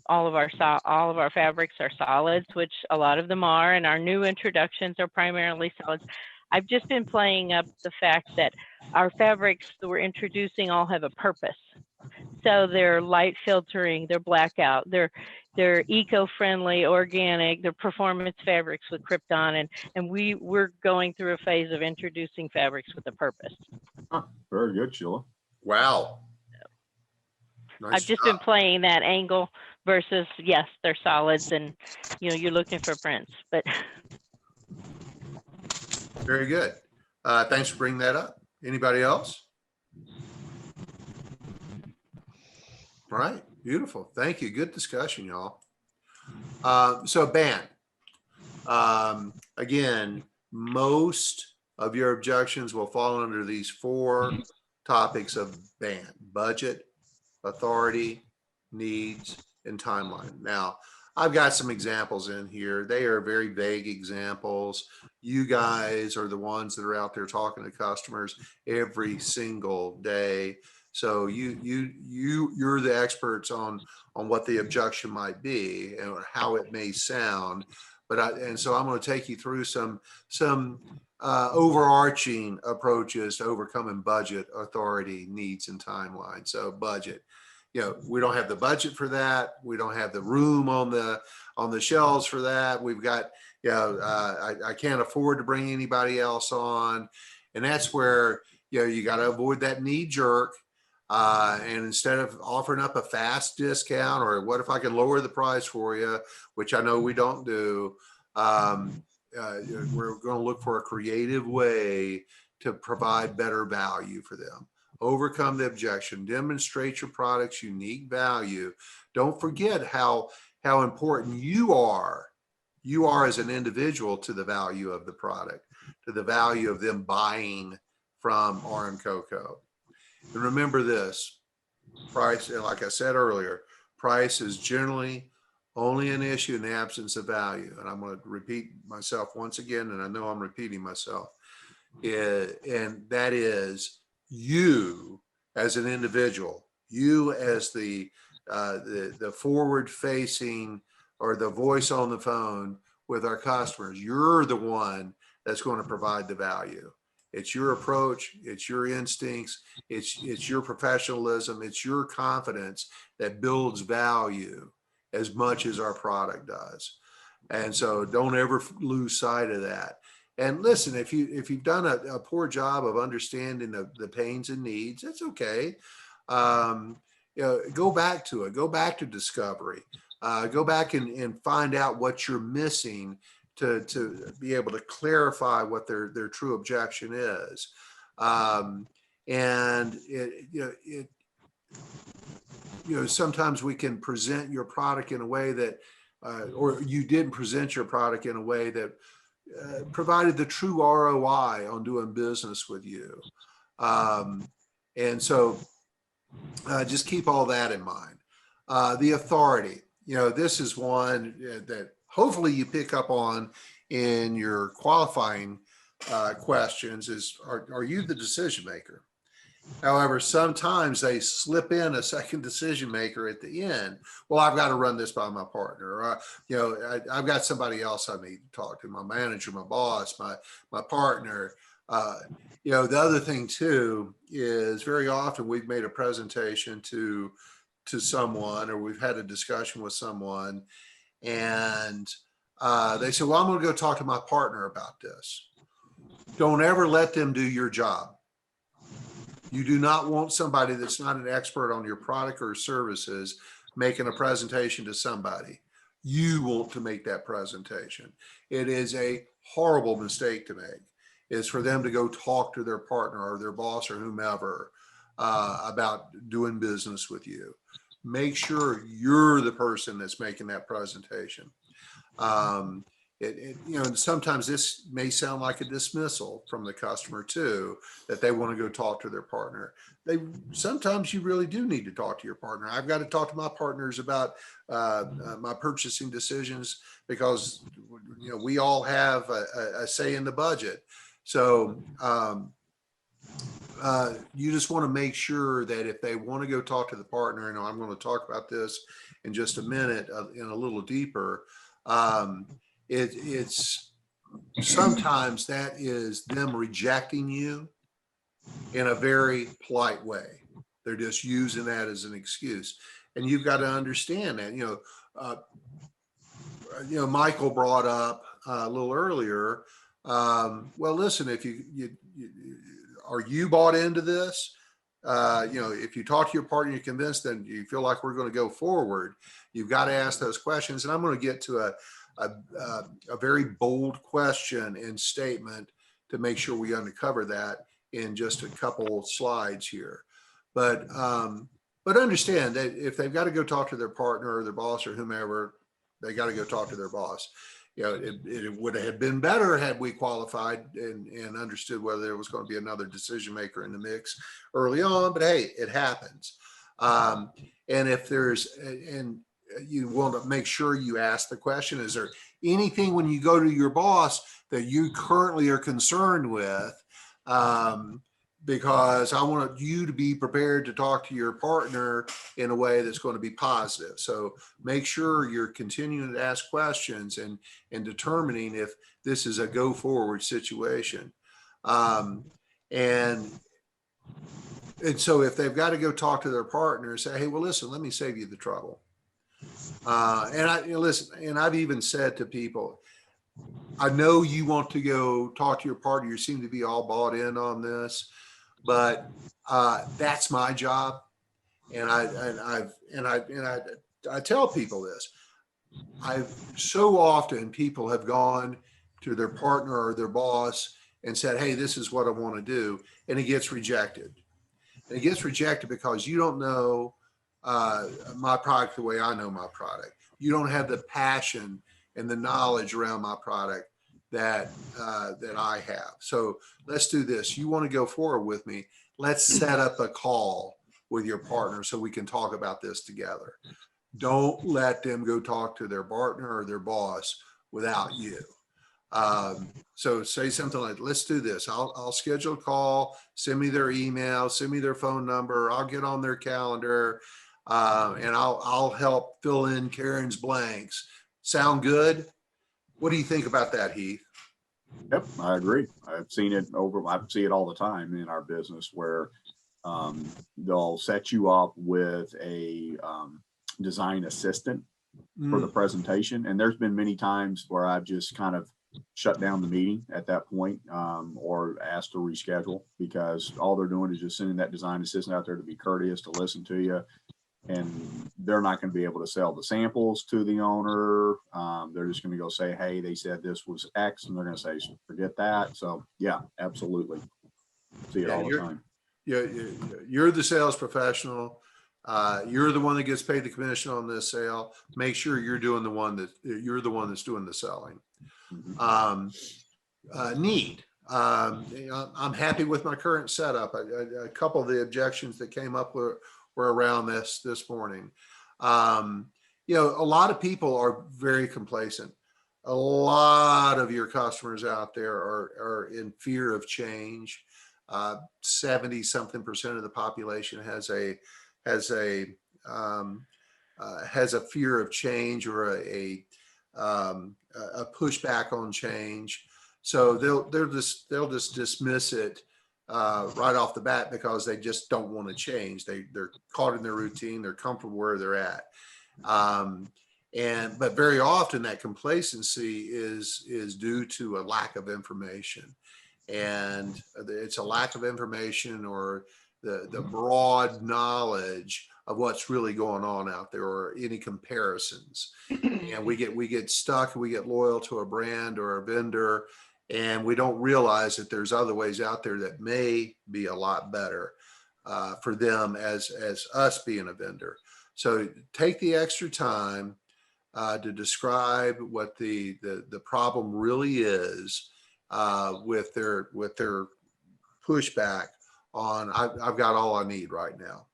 all of our fabrics are solids, which a lot of them are, and our new introductions are primarily solids. I've just been playing up the fact that our fabrics that we're introducing all have a purpose. So they're light filtering, they're blackout, they're eco-friendly, organic, they're performance fabrics with Krypton, and we're going through a phase of introducing fabrics with a purpose. Huh, very good, Sheila. Wow. Nice I've just job. been playing that angle versus, yes, they're solids and you're looking for prints, but. Very good. Thanks for bringing that up. Anybody else? All right, beautiful. Thank you. Good discussion, y'all. So ban. Again, most of your objections will fall under these 4 topics of ban: budget, authority, needs, and timeline. Now, I've got some examples in here. They are very vague examples. You guys are the ones that are out there talking to customers every single day. So you're the experts on what the objection might be and how it may sound. So I'm going to take you through some overarching approaches to overcoming budget, authority, needs, and timeline. So budget, we don't have the budget for that. We don't have the room on the shelves for that. We've got, I can't afford to bring anybody else on. And that's where, you got to avoid that knee jerk. And instead of offering up a fast discount, or what if I can lower the price for you, which I know we don't do, we're going to look for a creative way to provide better value for them. Overcome the objection, demonstrate your product's unique value. Don't forget how important you are as an individual to the value of the product, to the value of them buying from RM Coco. And remember this, price, like I said earlier, price is generally only an issue in the absence of value. And I'm going to repeat myself once again, and I know I'm repeating myself. And that is, you as an individual, you as the forward-facing or the voice on the phone with our customers, you're the one that's going to provide the value. It's your approach, it's your instincts, it's your professionalism, it's your confidence that builds value as much as our product does. And so don't ever lose sight of that. And listen, if you've done a poor job of understanding the pains and needs, that's okay. Go back to it. Go back to discovery. Go back and find out what you're missing to be able to clarify what their true objection is. Sometimes we can present your product in a way that, or you didn't present your product in a way that provided the true ROI on doing business with you. And so just keep all that in mind. The authority, this is one that hopefully you pick up on in your qualifying questions is, are you the decision maker? However, sometimes they slip in a second decision maker at the end. Well, I've got to run this by my partner. Or, I've got somebody else I need to talk to, my manager, my boss, my partner. The other thing too is very often we've made a presentation to someone, or we've had a discussion with someone, and they say, well, I'm going to go talk to my partner about this. Don't ever let them do your job. You do not want somebody that's not an expert on your product or services making a presentation to somebody. You want to make that presentation. It is a horrible mistake to make, is for them to go talk to their partner or their boss or whomever about doing business with you. Make sure you're the person that's making that presentation. Sometimes this may sound like a dismissal from the customer too, that they want to go talk to their partner. Sometimes you really do need to talk to your partner. I've got to talk to my partners about my purchasing decisions, because we all have a say in the budget. So you just want to make sure that if they want to go talk to the partner, and I'm going to talk about this in just a minute in a little deeper, it's sometimes that is them rejecting you in a very polite way. They're just using that as an excuse, and you've got to understand that. Michael brought up a little earlier. Well, listen, if you are you bought into this? If you talk to your partner, you're convinced, then you feel like we're going to go forward. You've got to ask those questions, and I'm going to get to a very bold question and statement to make sure we uncover that in just a couple slides here. But understand that if they've got to go talk to their partner or their boss or whomever, they got to go talk to their boss. It would have been better had we qualified and understood whether there was going to be another decision maker in the mix early on, but hey, it happens. And if you want to make sure you ask the question, is there anything when you go to your boss that you currently are concerned with because I want you to be prepared to talk to your partner in a way that's going to be positive. So make sure you're continuing to ask questions and determining if this is a go forward situation. And so if they've got to go talk to their partner, say, hey, well, listen, let me save you the trouble. Listen, and I've even said to people, I know you want to go talk to your partner. You seem to be all bought in on this, but that's my job. And I tell people this. So often people have gone to their partner or their boss and said, hey, this is what I want to do. And it gets rejected. And it gets rejected because you don't know my product the way I know my product. You don't have the passion and the knowledge around my product that I have. So let's do this. You want to go forward with me? Let's set up a call with your partner so we can talk about this together. Don't let them go talk to their partner or their boss without you. So say something like, let's do this. I'll schedule a call, send me their email, send me their phone number. I'll get on their calendar, and I'll help fill in Karen's blanks. Sound good? What do you think about that, Heath? Yep, I agree. I see it all the time in our business where they'll set you up with a design assistant for the presentation. And there's been many times where I've just kind of shut down the meeting at that point, or asked to reschedule, because all they're doing is just sending that design assistant out there to be courteous, to listen to you. And they're not going to be able to sell the samples to the owner. They're just going to go say, hey, they said this was X, and they're going to say, forget that. So yeah, absolutely. See it all the time. You're the sales professional. You're the one that gets paid the commission on this sale. Make sure you're the one that's doing the selling. Neat. I'm happy with my current setup. A couple of the objections that came up were around this morning. A lot of people are very complacent. A lot of your customers out there are in fear of change. 70-something% of the population has a fear of change, or a pushback on change. So they'll just dismiss it right off the bat because they just don't want to change. They're caught in their routine. They're comfortable where they're at. But very often that complacency is due to a lack of information. And it's a lack of information, or the broad knowledge of what's really going on out there, or any comparisons. And we get stuck, we get loyal to a brand or a vendor, and we don't realize that there's other ways out there that may be a lot better for them as us being a vendor. So take the extra time to describe what the problem really is with their pushback on, I've got all I need right now.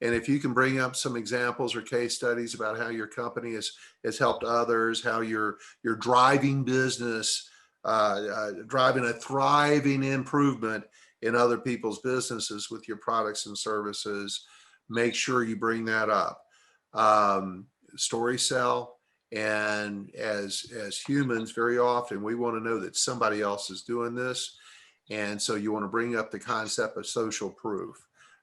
And if you can bring up some examples or case studies about how your company has helped others, how you're driving business, driving a thriving improvement in other people's businesses with your products and services, make sure you bring that up. Story sell. And as humans, very often we want to know that somebody else is doing this. And so you want to bring up the concept of social proof.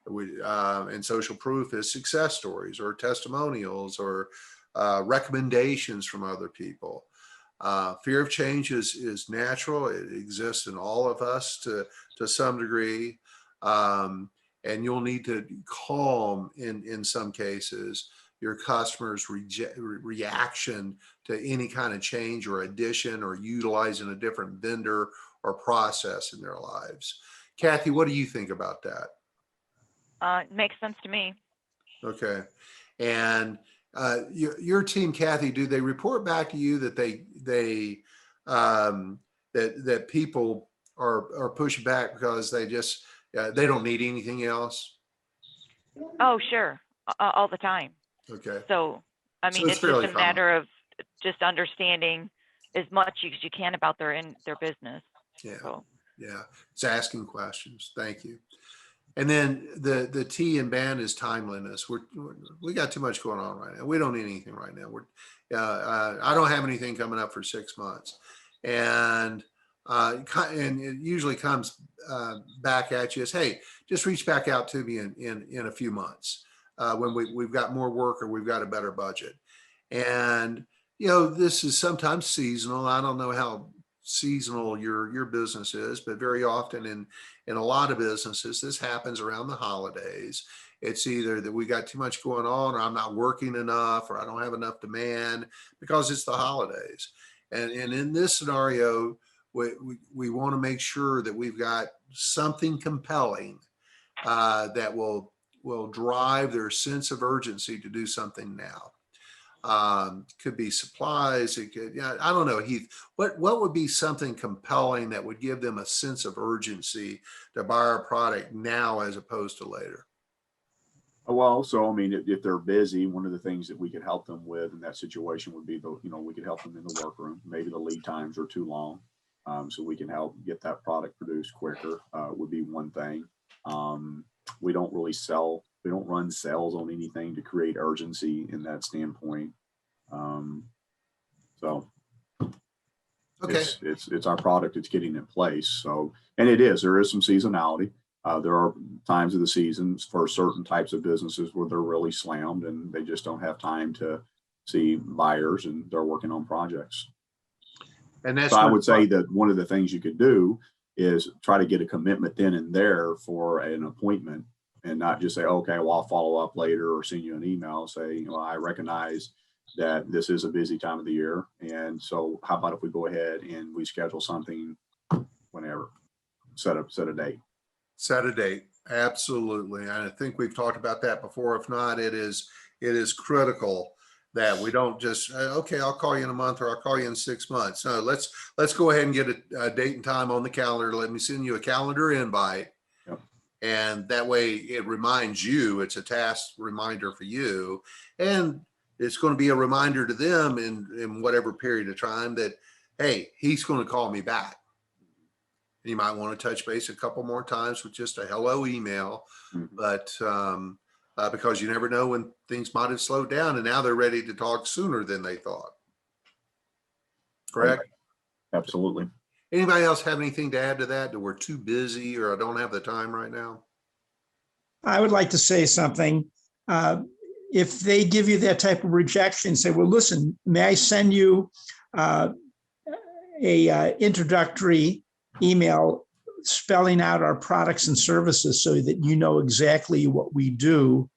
And social proof is success stories or testimonials or recommendations from other people. Fear of change is natural. It exists in all of us to some degree. And you'll need to calm in some cases your customers' reaction to any kind of change or addition or utilizing a different vendor or process in their lives. Kathy, what do you think about that? It makes sense to me. Okay. And your team, Kathy, do they report back to you that that people are pushing back because they just they don't need anything else? Oh, sure. All the time. Okay. So, I mean, it's just a matter of just understanding as much as you can about their business. Yeah. So, Yeah, it's asking questions. Thank you. And then the T in band is timeliness. We got too much going on right now. We don't need anything right now. I don't have anything coming up for 6 months, and it usually comes back at you as, hey, just reach back out to me in a few months when we've got more work or we've got a better budget. And this is sometimes seasonal. I don't know how seasonal your business is, but very often in a lot of businesses, this happens around the holidays. It's either that we got too much going on, or I'm not working enough, or I don't have enough demand because it's the holidays. And in this scenario, we want to make sure that we've got something compelling that will drive their sense of urgency to do something now. Could be supplies. It could, I don't know, Heath, what would be something compelling that would give them a sense of urgency to buy our product now as opposed to later? Well, so I mean, if they're busy, one of the things that we could help them with in that situation would be we could help them in the workroom. Maybe the lead times are too long, so we can help get that product produced quicker. Would be one thing. We don't really sell. We don't run sales on anything to create urgency in that standpoint. So okay, it's our product. It's getting in place. So, and there is some seasonality. There are times of the seasons for certain types of businesses where they're really slammed and they just don't have time to see buyers and they're working on projects. And that's so I would say that one of the things you could do is try to get a commitment then and there for an appointment, and not just say, okay, well, I'll follow up later or send you an email. Say, I recognize that this is a busy time of the year. And so how about if we go ahead and we schedule something whenever, set a date. Set a date. Absolutely. And I think we've talked about that before. If not, it is critical that we don't just, okay, I'll call you in a month or I'll call you in 6 months. No, let's go ahead and get a date and time on the calendar. Let me send you a calendar invite. Yep. And that way it reminds you, it's a task reminder for you. And it's going to be a reminder to them in whatever period of time that, hey, he's going to call me back. You might want to touch base a couple more times with just a hello email, but because you never know when things might have slowed down and now they're ready to talk sooner than they thought. Correct? Absolutely. Anybody else have anything to add to that? That we're too busy or I don't have the time right now? I would like to say something. If they give you that type of rejection, say, well, listen, may I send you a introductory email spelling out our products and services so that you know exactly what we do,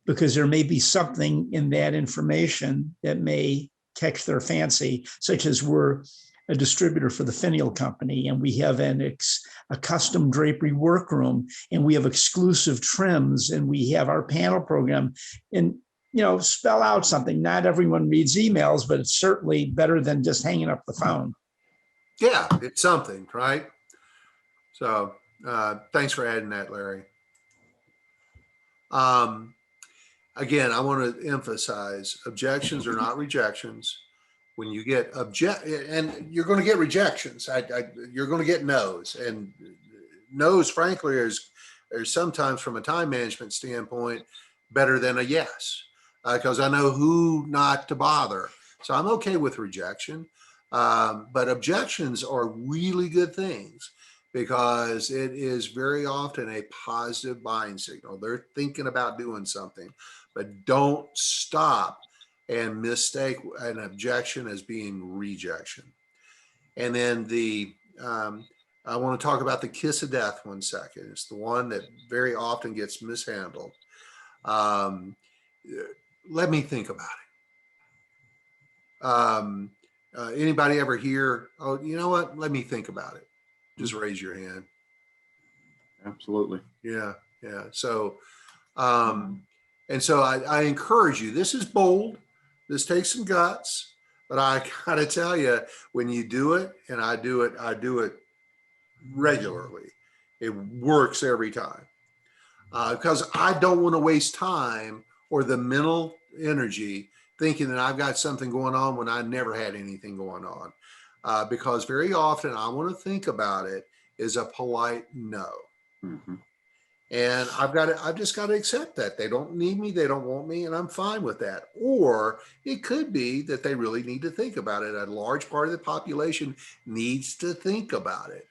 because there may be something in that information that may catch their fancy, such as we're a distributor for the Finial Company, and we have a custom drapery workroom, and we have exclusive trims, and we have our panel program, and spell out something. Not everyone reads emails, but it's certainly better than just hanging up the phone. Yeah, it's something, right? So thanks for adding that, Larry. Again, I want to emphasize objections are not rejections. When you get and you're going to get rejections, you're going to get no's, and no's, frankly, are sometimes from a time management standpoint better than a yes, because I know who not to bother. So I'm okay with rejection, but objections are really good things, because it is very often a positive buying signal. They're thinking about doing something, but don't stop and mistake an objection as being rejection. And then I want to talk about the kiss of death 1 second. It's the one that very often gets mishandled. Let me think about it. Anybody ever hear, oh, you know what? Let me think about it. Just raise your hand. Absolutely. Yeah. So, and so I encourage you, this is bold. This takes some guts, but I gotta tell you, when you do it, and I do it regularly, it works every time. Because I don't want to waste time or the mental energy thinking that I've got something going on when I never had anything going on. Because very often I want to think about it is a polite no. Mhm. And I've just got to accept that. They don't need me, they don't want me, and I'm fine with that. Or it could be that they really need to think about it. A large part of the population needs to think about it.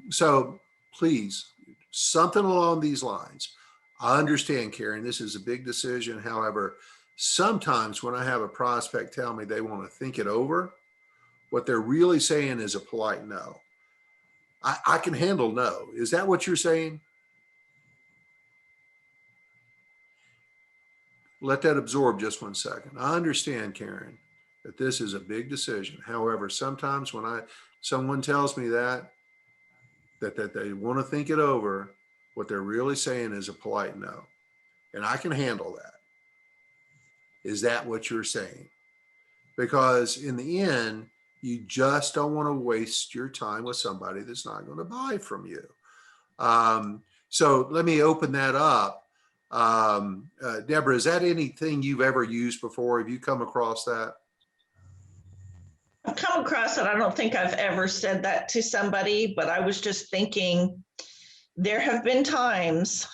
So please, something along these lines. I understand, Karen, this is a big decision. However, sometimes when I have a prospect tell me they want to think it over, what they're really saying is a polite no. I can handle no. Is that what you're saying? Let that absorb just 1 second. I understand, Karen, that this is a big decision. However, sometimes when someone tells me that they want to think it over, what they're really saying is a polite no. And I can handle that. Is that what you're saying? Because in the end, you just don't want to waste your time with somebody that's not going to buy from you. So let me open that up. Deborah, is that anything you've ever used before? Have you come across that? I've come across it. I don't think I've ever said that to somebody, but I was just thinking there have been times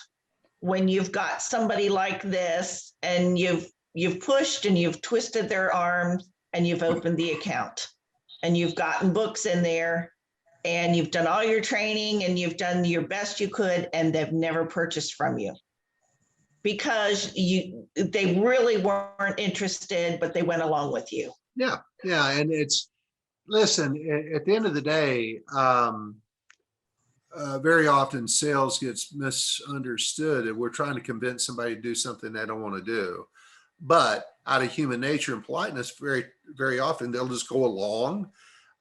when you've got somebody like this and you've pushed and you've twisted their arms and you've opened the account and you've gotten books in there and you've done all your training and you've done your best you could, and they've never purchased from you because they really weren't interested, but they went along with you. Yeah. And listen, at the end of the day, very often sales gets misunderstood and we're trying to convince somebody to do something they don't want to do. But out of human nature and politeness, very, very often they'll just go along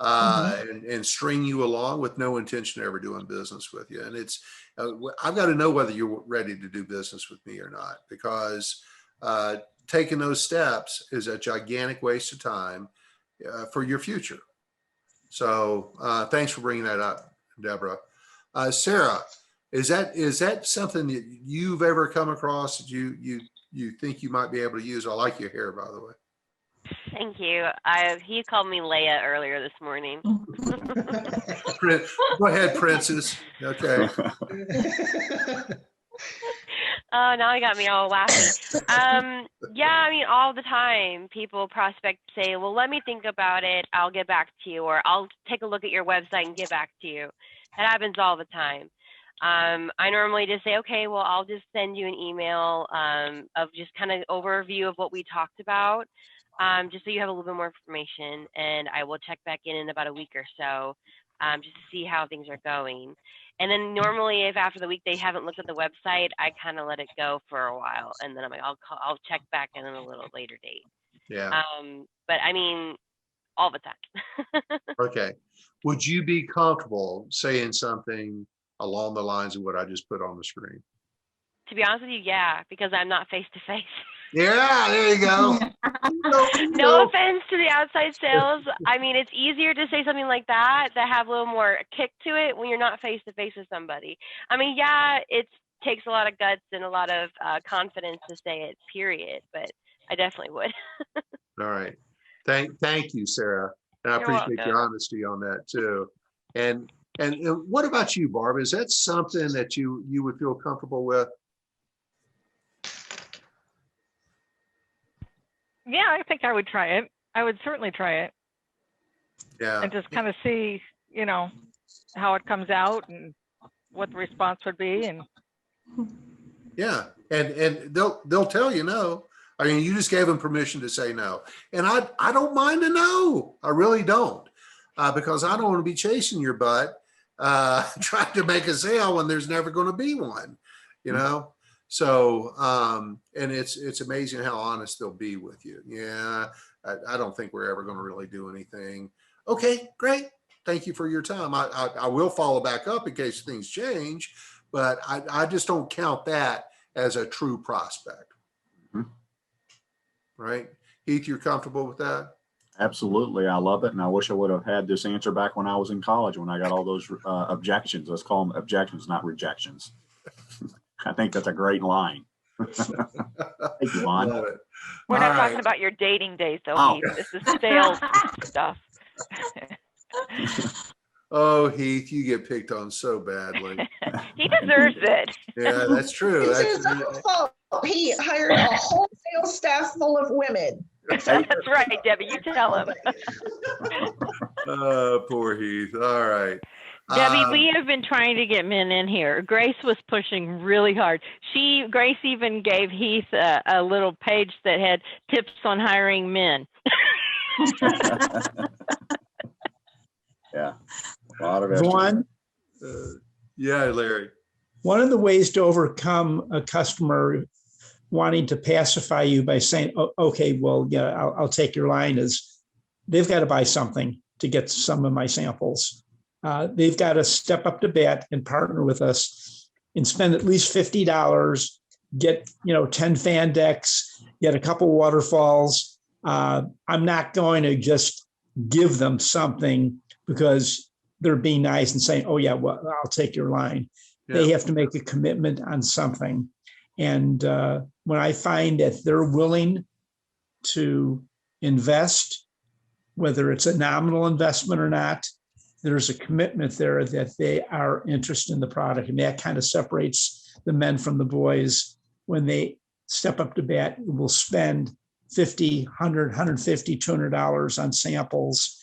and string you along with no intention of ever doing business with you. And it's, I've got to know whether you're ready to do business with me or not, because taking those steps is a gigantic waste of time for your future. So thanks for bringing that up, Deborah. Sarah, is that something that you've ever come across that you think you might be able to use? I like your hair, by the way. Thank you. He called me Leia earlier this morning. Go ahead, Princess. Okay. Oh, now you got me all laughing. Yeah, I mean, all the time, prospects say, well, let me think about it. I'll get back to you, or I'll take a look at your website and get back to you. That happens all the time. I normally just say, okay, well, I'll just send you an email of just kind of overview of what we talked about, just so you have a little bit more information, and I will check back in about a week or so, just to see how things are going. And then normally, if after the week they haven't looked at the website, I kind of let it go for a while, and then I'm like, I'll check back in a little later date. Yeah. But I mean, all the time. Okay. Would you be comfortable saying something along the lines of what I just put on the screen? To be honest with you, yeah, because I'm not face to face. Yeah, there you go. No offense to the outside sales. I mean, it's easier to say something like that have a little more kick to it when you're not face to face with somebody. I mean, yeah, it takes a lot of guts and a lot of confidence to say it, period. But I definitely would. All right. Thank you, Sarah. And I appreciate your honesty on that too. And what about you, Barb? Is that something that you would feel comfortable with? Yeah, I think I would try it. I would certainly try it. Yeah. And just kind of see, how it comes out and what the response would be. And yeah, and they'll tell you no. I mean, you just gave them permission to say no, and I don't mind a no. I really don't, because I don't want to be chasing your butt, trying to make a sale when there's never going to be one, So, and it's amazing how honest they'll be with you. Yeah, I don't think we're ever going to really do anything. Okay, great. Thank you for your time. I will follow back up in case things change, but I just don't count that as a true prospect. Right? Heath, you're comfortable with that? Absolutely. I love it. And I wish I would have had this answer back when I was in college, when I got all those objections. Let's call them objections, not rejections. I think that's a great line. Thank you, Vaughn. We're not talking about your dating days, though, Heath. This is sales stuff. Oh, Heath, you get picked on so badly. He deserves it. Yeah, that's true. It's his own fault. He hired a whole sales staff full of women. That's right, Debbie. You tell him. Oh, poor Heath. All right. Debbie, we have been trying to get men in here. Grace was pushing really hard. Grace even gave Heath a little page that had tips on hiring men. Yeah. A lot of Vaughn, yeah, Larry. one of the ways to overcome a customer wanting to pacify you by saying, oh, okay, well, yeah, I'll take your line, is they've got to buy something to get some of my samples. They've got to step up to bat and partner with us and spend at least $50, get 10 fan decks, get a couple waterfalls. I'm not going to just give them something because they're being nice and saying, oh yeah, well, I'll take your line. Yeah. They have to make a commitment on something. And when I find that they're willing to invest, whether it's a nominal investment or not, there's a commitment there that they are interested in the product. And that kind of separates the men from the boys. When they step up to bat, will spend $50, $100, $150, $200 on samples.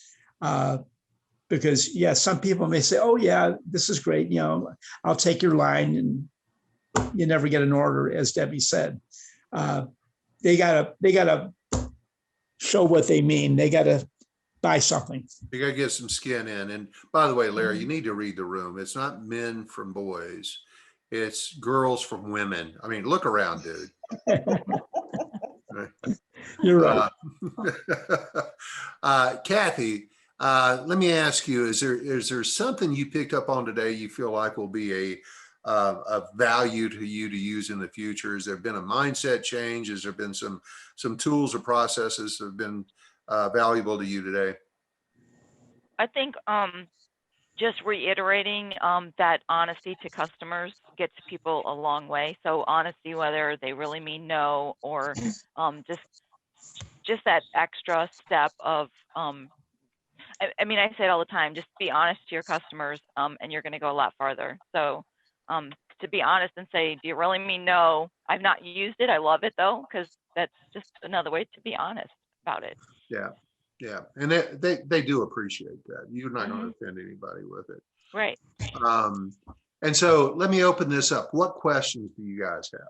Because yeah, some people may say, oh yeah, this is great. I'll take your line, and you never get an order, as Debbie said. They gotta show what they mean. They gotta buy something. You gotta get some skin in. And by the way, Larry, you need to read the room. It's not men from boys. It's girls from women. I mean, look around, dude. You're right. Kathy, let me ask you, is there something you picked up on today you feel like will be a value to you to use in the future? Has there been a mindset change? Has there been some tools or processes that have been valuable to you today? I think just reiterating that honesty to customers gets people a long way. So honesty, whether they really mean no, or just that extra step of, I mean, I say it all the time, just be honest to your customers, and you're going to go a lot farther. So to be honest and say, do you really mean no? I've not used it. I love it though, because that's just another way to be honest about it. Yeah. Yeah. And they do appreciate that. You're not going to offend anybody with it. Right. And so let me open this up. What questions do you guys have?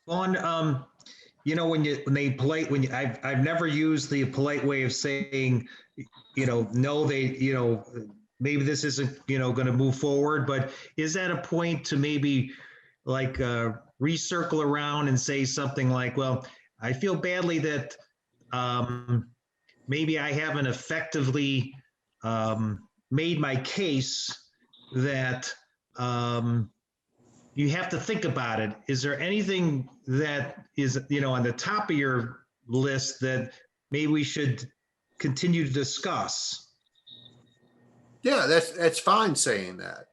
On, I've never used the polite way of saying, no, maybe this isn't, going to move forward, but is that a point to maybe like recircle around and say something like, well, I feel badly that maybe I haven't effectively made my case that you have to think about it. Is there anything that is, on the top of your list that maybe we should continue to discuss? Yeah, that's fine saying that.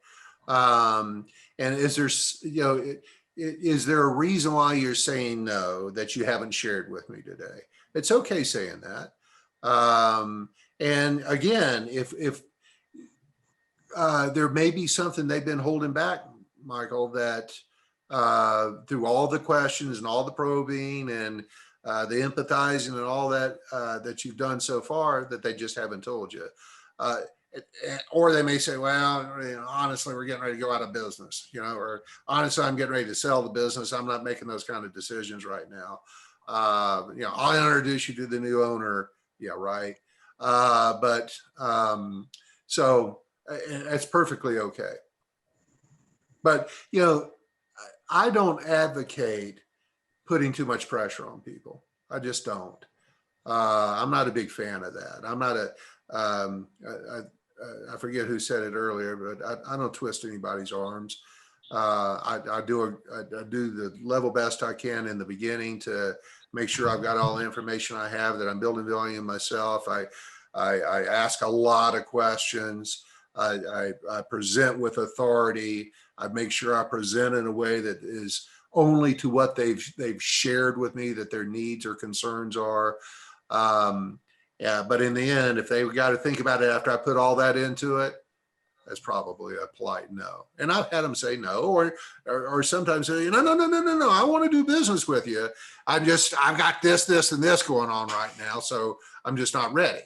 And is there, is there a reason why you're saying no that you haven't shared with me today? It's okay saying that. And again, if there may be something they've been holding back, Michael, that through all the questions and all the probing and the empathizing and all that that you've done so far, that they just haven't told you. Or they may say, well, honestly, we're getting ready to go out of business, or honestly, I'm getting ready to sell the business. I'm not making those kind of decisions right now. I'll introduce you to the new owner. Yeah, right. So that's perfectly okay. But, I don't advocate putting too much pressure on people. I just don't. I'm not a big fan of that. I'm not I forget who said it earlier, but I don't twist anybody's arms. I do the level best I can in the beginning to make sure I've got all the information I have, that I'm building volume myself. I ask a lot of questions. I present with authority. I make sure I present in a way that is only to what they've shared with me that their needs or concerns are. Yeah, but in the end, if they got to think about it after I put all that into it, that's probably a polite no. And I've had them say no, or sometimes say, no, I want to do business with you. I've got this, and this going on right now, so I'm just not ready.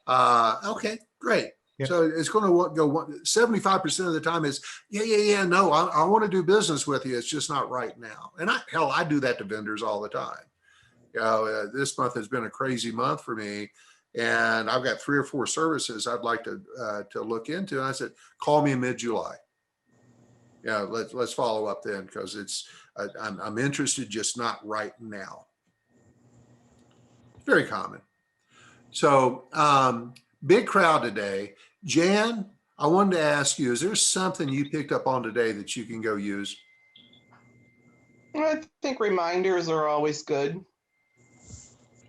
Okay, great. Yeah. So it's going to go 75% of the time is, no, I want to do business with you. It's just not right now. And I do that to vendors all the time. This month has been a crazy month for me, and I've got 3 or 4 services I'd like to look into. And I said, call me in mid-July. Yeah, let's follow up then, because I'm interested, just not right now. Very common. So big crowd today. Jan, I wanted to ask you, is there something you picked up on today that you can go use? I think reminders are always good.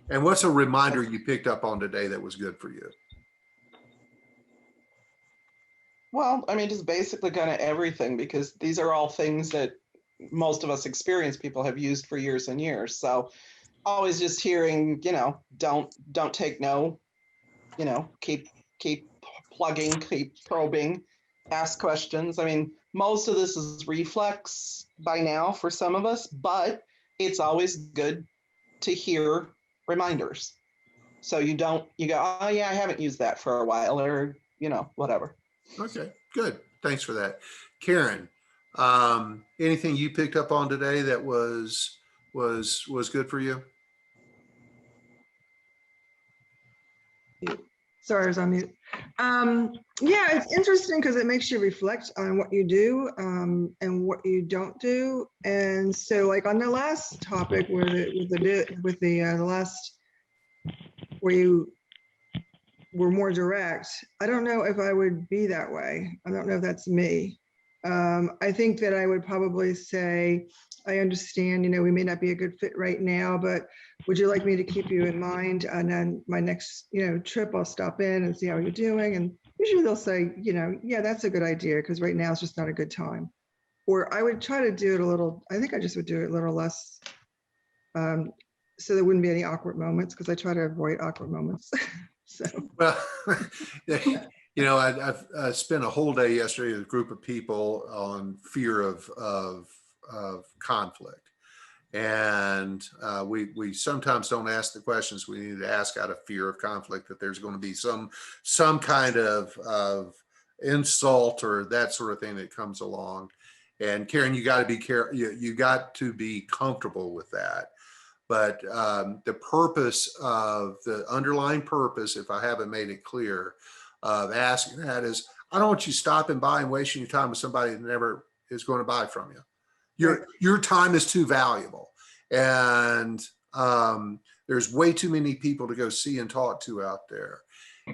And what's a reminder you picked up on today that was good for you? Well, I mean, just basically kind of everything, because these are all things that most of us experienced people have used for years and years. So always just hearing, don't take no, keep plugging, keep probing, ask questions. I mean, most of this is reflex by now for some of us, but it's always good to hear reminders. So you go, oh yeah, I haven't used that for a while, or, whatever. Okay, good. Thanks for that. Karen, anything you picked up on today that was good for you? Sorry, I was on mute. Yeah, it's interesting because it makes you reflect on what you do and what you don't do. And so, like on the last topic, where the last where you were more direct, I don't know if I would be that way. I don't know if that's me. I think that I would probably say, I understand, we may not be a good fit right now, but would you like me to keep you in mind? And then my next, trip, I'll stop in and see how you're doing. And usually they'll say, yeah, that's a good idea, because right now it's just not a good time. Or I would try to do it I think I just would do it a little less, so there wouldn't be any awkward moments, because I try to avoid awkward moments. So. Well, I spent a whole day yesterday with a group of people on fear of conflict. And we sometimes don't ask the questions we need to ask out of fear of conflict, that there's going to be some kind of insult or that sort of thing that comes along. And Karen, you got to be careful. You got to be comfortable with that. But the purpose of the underlying purpose, if I haven't made it clear, of asking that is, I don't want you stopping by and wasting your time with somebody that never is going to buy from you. Your time is too valuable. And there's way too many people to go see and talk to out there.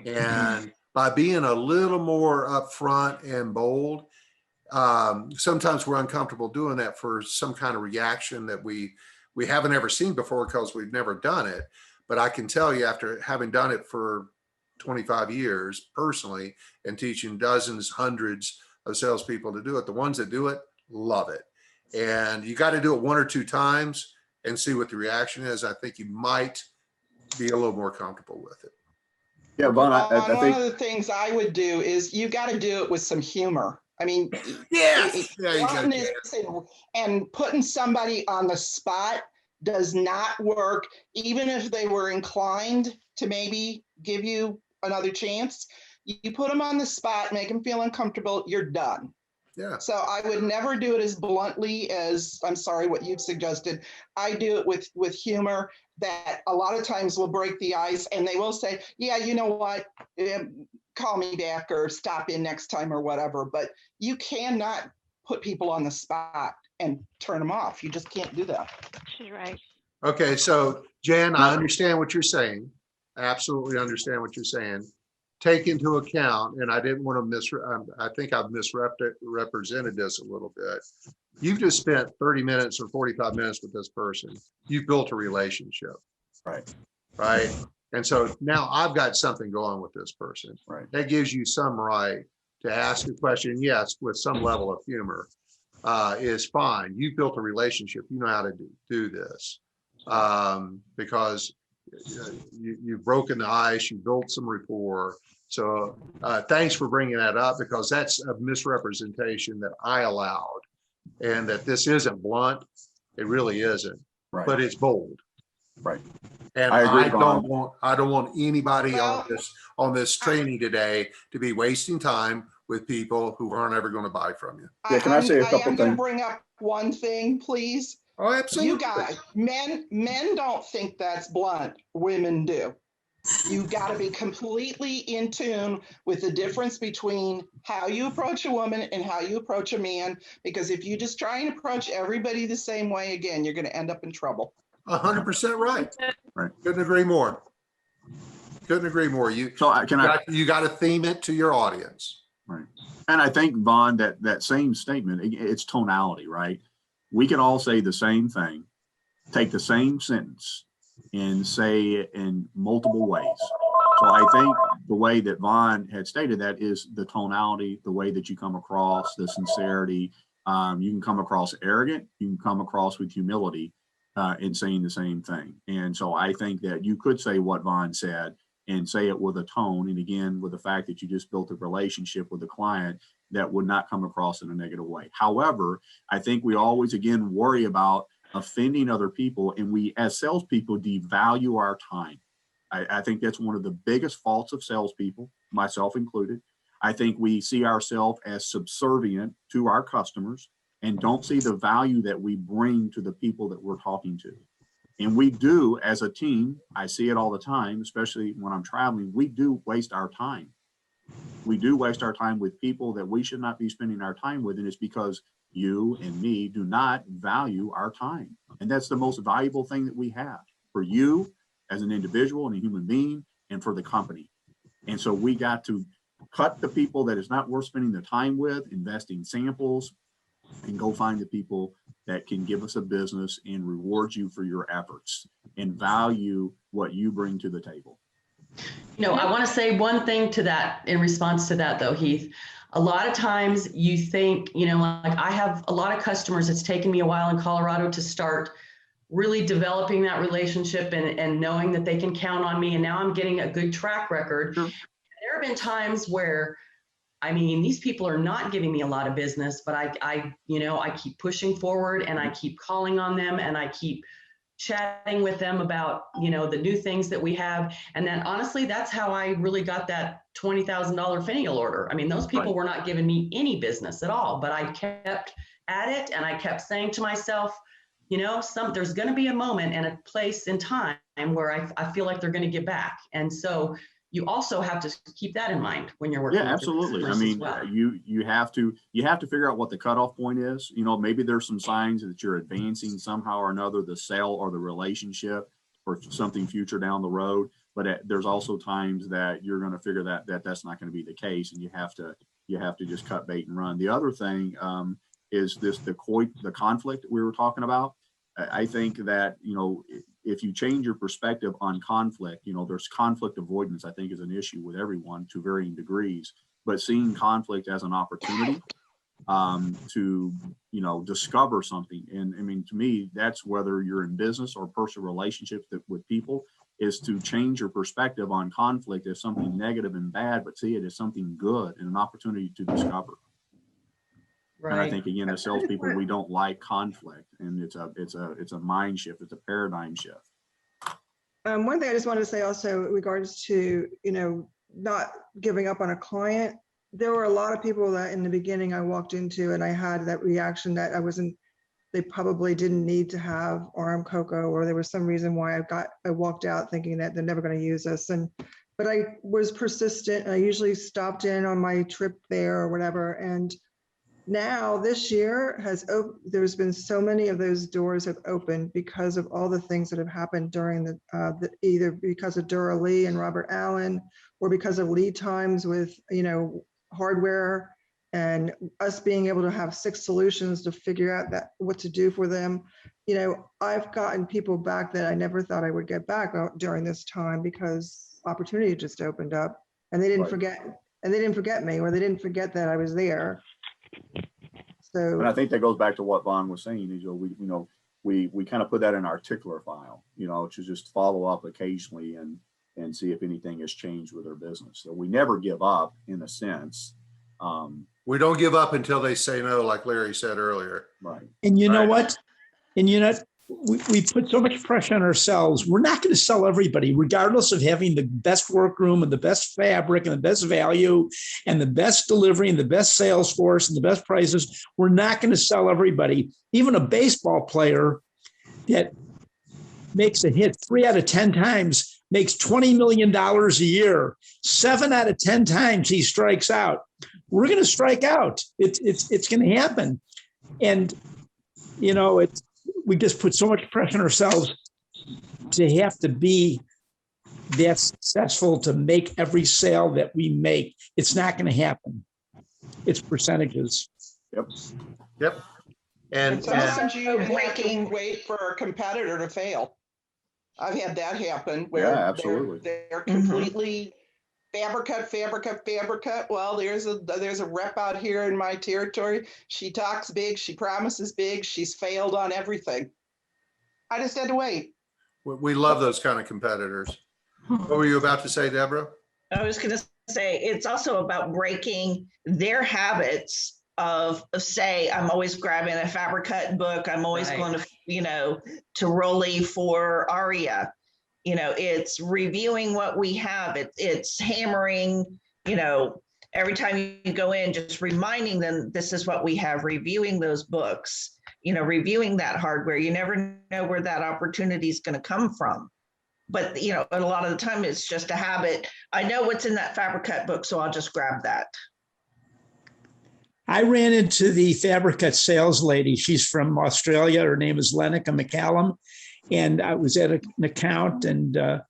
And by being a little more upfront and bold, sometimes we're uncomfortable doing that for some kind of reaction that we haven't ever seen before, because we've never done it. But I can tell you, after having done it for 25 years personally and teaching dozens, hundreds of salespeople to do it, the ones that do it love it. And you got to do it 1 or 2 times and see what the reaction is. I think you might be a little more comfortable with it. Yeah, Vaughn, I One think of the things I would do is you got to do it with some humor. I mean, and putting somebody on the spot does not work, even if they were inclined to maybe give you another chance. You put them on the spot, make them feel uncomfortable, you're done. Yeah. So I would never do it as bluntly as, I'm sorry, what you've suggested. I do it with humor that a lot of times will break the ice, and they will say, yeah, you know what, call me back or stop in next time or whatever. But you cannot put people on the spot and turn them off. You just can't do that. She's right. Okay, so Jan, I understand what you're saying. I absolutely understand what you're saying. Take into account, and I didn't want to I think I've misrepresented this a little bit. You've just spent 30 minutes or 45 minutes with this person. You've built a relationship. Right. And so now I've got something going with this person. Right. That gives you some right to ask a question, yes, with some level of humor, is fine. You've built a relationship. You know how to do this. Because you've broken the ice, you built some rapport. So thanks for bringing that up, because that's a misrepresentation that I allowed, and that this isn't blunt. It really isn't, Right. but it's bold. Right. And I agree, I don't want anybody Well, on this training today to be wasting time with people who aren't ever going to buy from you. Yeah, can I say a couple I am going to things? bring up one thing, please. Oh, absolutely. You guys, men don't think that's blunt. Women do. You got to be completely in tune with the difference between how you approach a woman and how you approach a man. Because if you just try and approach everybody the same way, again, you're going to end up in trouble. 100% right. Right. Couldn't agree more. Couldn't agree more. You got to theme it to your audience. Right. And I think, Vaughn, that same statement, it's tonality, right? We can all say the same thing, take the same sentence and say it in multiple ways. So I think the way that Vaughn had stated that is the tonality, the way that you come across, the sincerity. You can come across arrogant, you can come across with humility in saying the same thing. And so I think that you could say what Vaughn said and say it with a tone. And again, with the fact that you just built a relationship with the client that would not come across in a negative way. However, I think we always, again, worry about offending other people. And we, as salespeople, devalue our time. I think that's one of the biggest faults of salespeople, myself included. I think we see ourselves as subservient to our customers and don't see the value that we bring to the people that we're talking to. And we do, as a team, I see it all the time, especially when I'm traveling, we do waste our time. We do waste our time with people that we should not be spending our time with. And it's because you and me do not value our time. And that's the most valuable thing that we have for you as an individual and a human being, and for the company. And so we got to cut the people that is not worth spending the time with, invest in samples, and go find the people that can give us a business and reward you for your efforts and value what you bring to the table. You know, I want to say one thing to that in response to that, though, Heath. A lot of times you think, you know, like I have a lot of customers. It's taken me a while in Colorado to start really developing that relationship and knowing that they can count on me. And now I'm getting a good track record. Sure. There have been times where, I mean, these people are not giving me a lot of business, but I keep pushing forward and I keep calling on them and I keep chatting with them about, you know, the new things that we have. And then honestly, that's how I really got that $20,000 finial order. I mean, those people were not giving me any business at all, but I kept at it and I kept saying to myself, you know, there's going to be a moment and a place in time where I feel like they're going to get back. And so you also have to keep that in mind when you're working. Yeah, absolutely. I mean, you have to figure out what the cutoff point is. You know, maybe there's some signs that you're advancing somehow or another, the sale or the relationship or something future down the road. But there's also times that you're going to figure that that's not going to be the case, and you have to just cut bait and run. The other thing is the conflict we were talking about. I think that, you know, if you change your perspective on conflict, you know, there's conflict avoidance, I think, is an issue with everyone to varying degrees, but seeing conflict as an opportunity to, you know, discover something. And I mean, to me, that's whether you're in business or personal relationships with people, is to change your perspective on conflict as something negative and bad, but see it as something good and an opportunity to discover. Right. And I think, again, as salespeople, we don't like conflict, and it's a mind shift. It's a paradigm shift. One thing I just wanted to say also in regards to, you know, not giving up on a client. There were a lot of people that in the beginning I walked into and I had that reaction that they probably didn't need to have RM Cocoa, or there was some reason why I walked out thinking that they're never going to use us. But I was persistent. I usually stopped in on my trip there or whatever. And now this year there's been so many of those doors have opened because of all the things that have happened during either because of Dura Lee and Robert Allen, or because of lead times with, you know, hardware, and us being able to have 6 solutions to figure out what to do for them. You know, I've gotten people back that I never thought I would get back during this time because opportunity just opened up, and they didn't forget me, or they didn't forget that I was there. So, and I think that goes back to what Vaughn was saying, is, you know, we kind of put that in our tickler file, to just follow up occasionally and see if anything has changed with their business. So we never give up in a sense. We don't give up until they say no, like Larry said earlier. Right. And you know what? And we put so much pressure on ourselves. We're not going to sell everybody, regardless of having the best workroom and the best fabric and the best value and the best delivery and the best sales force and the best prices. We're not going to sell everybody. Even a baseball player that makes a hit 3 out of 10 times makes $20 million a year. 7 out of 10 times he strikes out. We're going to strike out. It's going to happen. And, we just put so much pressure on ourselves to have to be that successful to make every sale that we make. It's not going to happen. It's percentages. Yep. And sometimes you have to wait for a competitor to fail. I've had that happen where absolutely. they're completely fabric. Well, there's a rep out here in my territory. She talks big. She promises big. She's failed on everything. I just had to wait. we love those kind of competitors. What were you about to say, Deborah? I was going to say, it's also about breaking their habits of say, I'm always grabbing a fabric cut book. I'm always going to, to Rolly for Aria. It's reviewing what we have. It's hammering, every time you go in, just reminding them, this is what we have, reviewing those books, reviewing that hardware. You never know where that opportunity is going to come from. But, a lot of the time it's just a habit. I know what's in that fabric cut book, so I'll just grab that. I ran into the fabric cut sales lady. She's from Australia. Her name is Lenica McCallum. And I was at an account and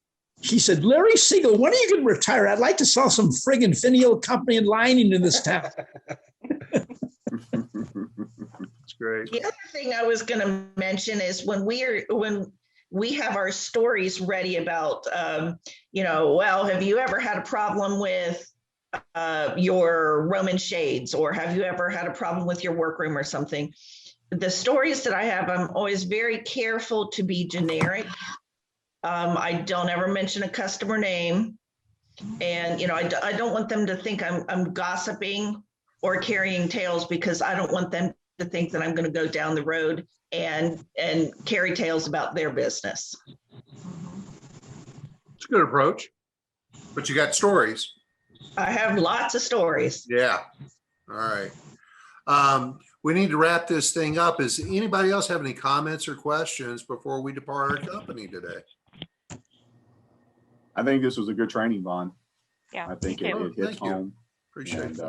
she said, Larry Siegel, when are you going to retire? I'd like to sell some friggin' finial company and lining in this town. That's great. The other thing I was going to mention is when we have our stories ready about, well, have you ever had a problem with your Roman shades, or have you ever had a problem with your workroom or something? The stories that I have, I'm always very careful to be generic. I don't ever mention a customer name. And, I don't want them to think I'm gossiping or carrying tales, because I don't want them to think that I'm going to go down the road and carry tales about their business. It's a good approach, but you got stories. I have lots of stories. Yeah. All right. We need to wrap this thing up. Does anybody else have any comments or questions before we depart our company today? I think this was a good training, Vaughn. Yeah. I think it hits home. Appreciate it.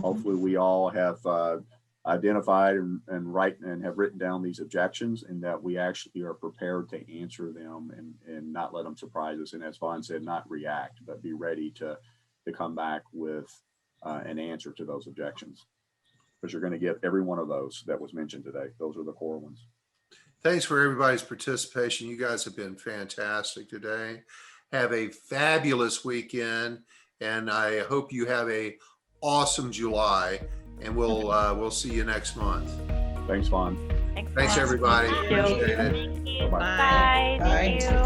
Hopefully we all have identified and have written down these objections, and that we actually are prepared to answer them and not let them surprise us. And as Vaughn said, not react, but be ready to come back with an answer to those objections. Because you're going to get every one of those that was mentioned today. Those are the core ones. Thanks for everybody's participation. You guys have been fantastic today. Have a fabulous weekend, and I hope you have a awesome July. And we'll see you next month. Thanks, Vaughn. Thanks everybody. Thank you. Appreciate it. Bye. Bye. Thank you.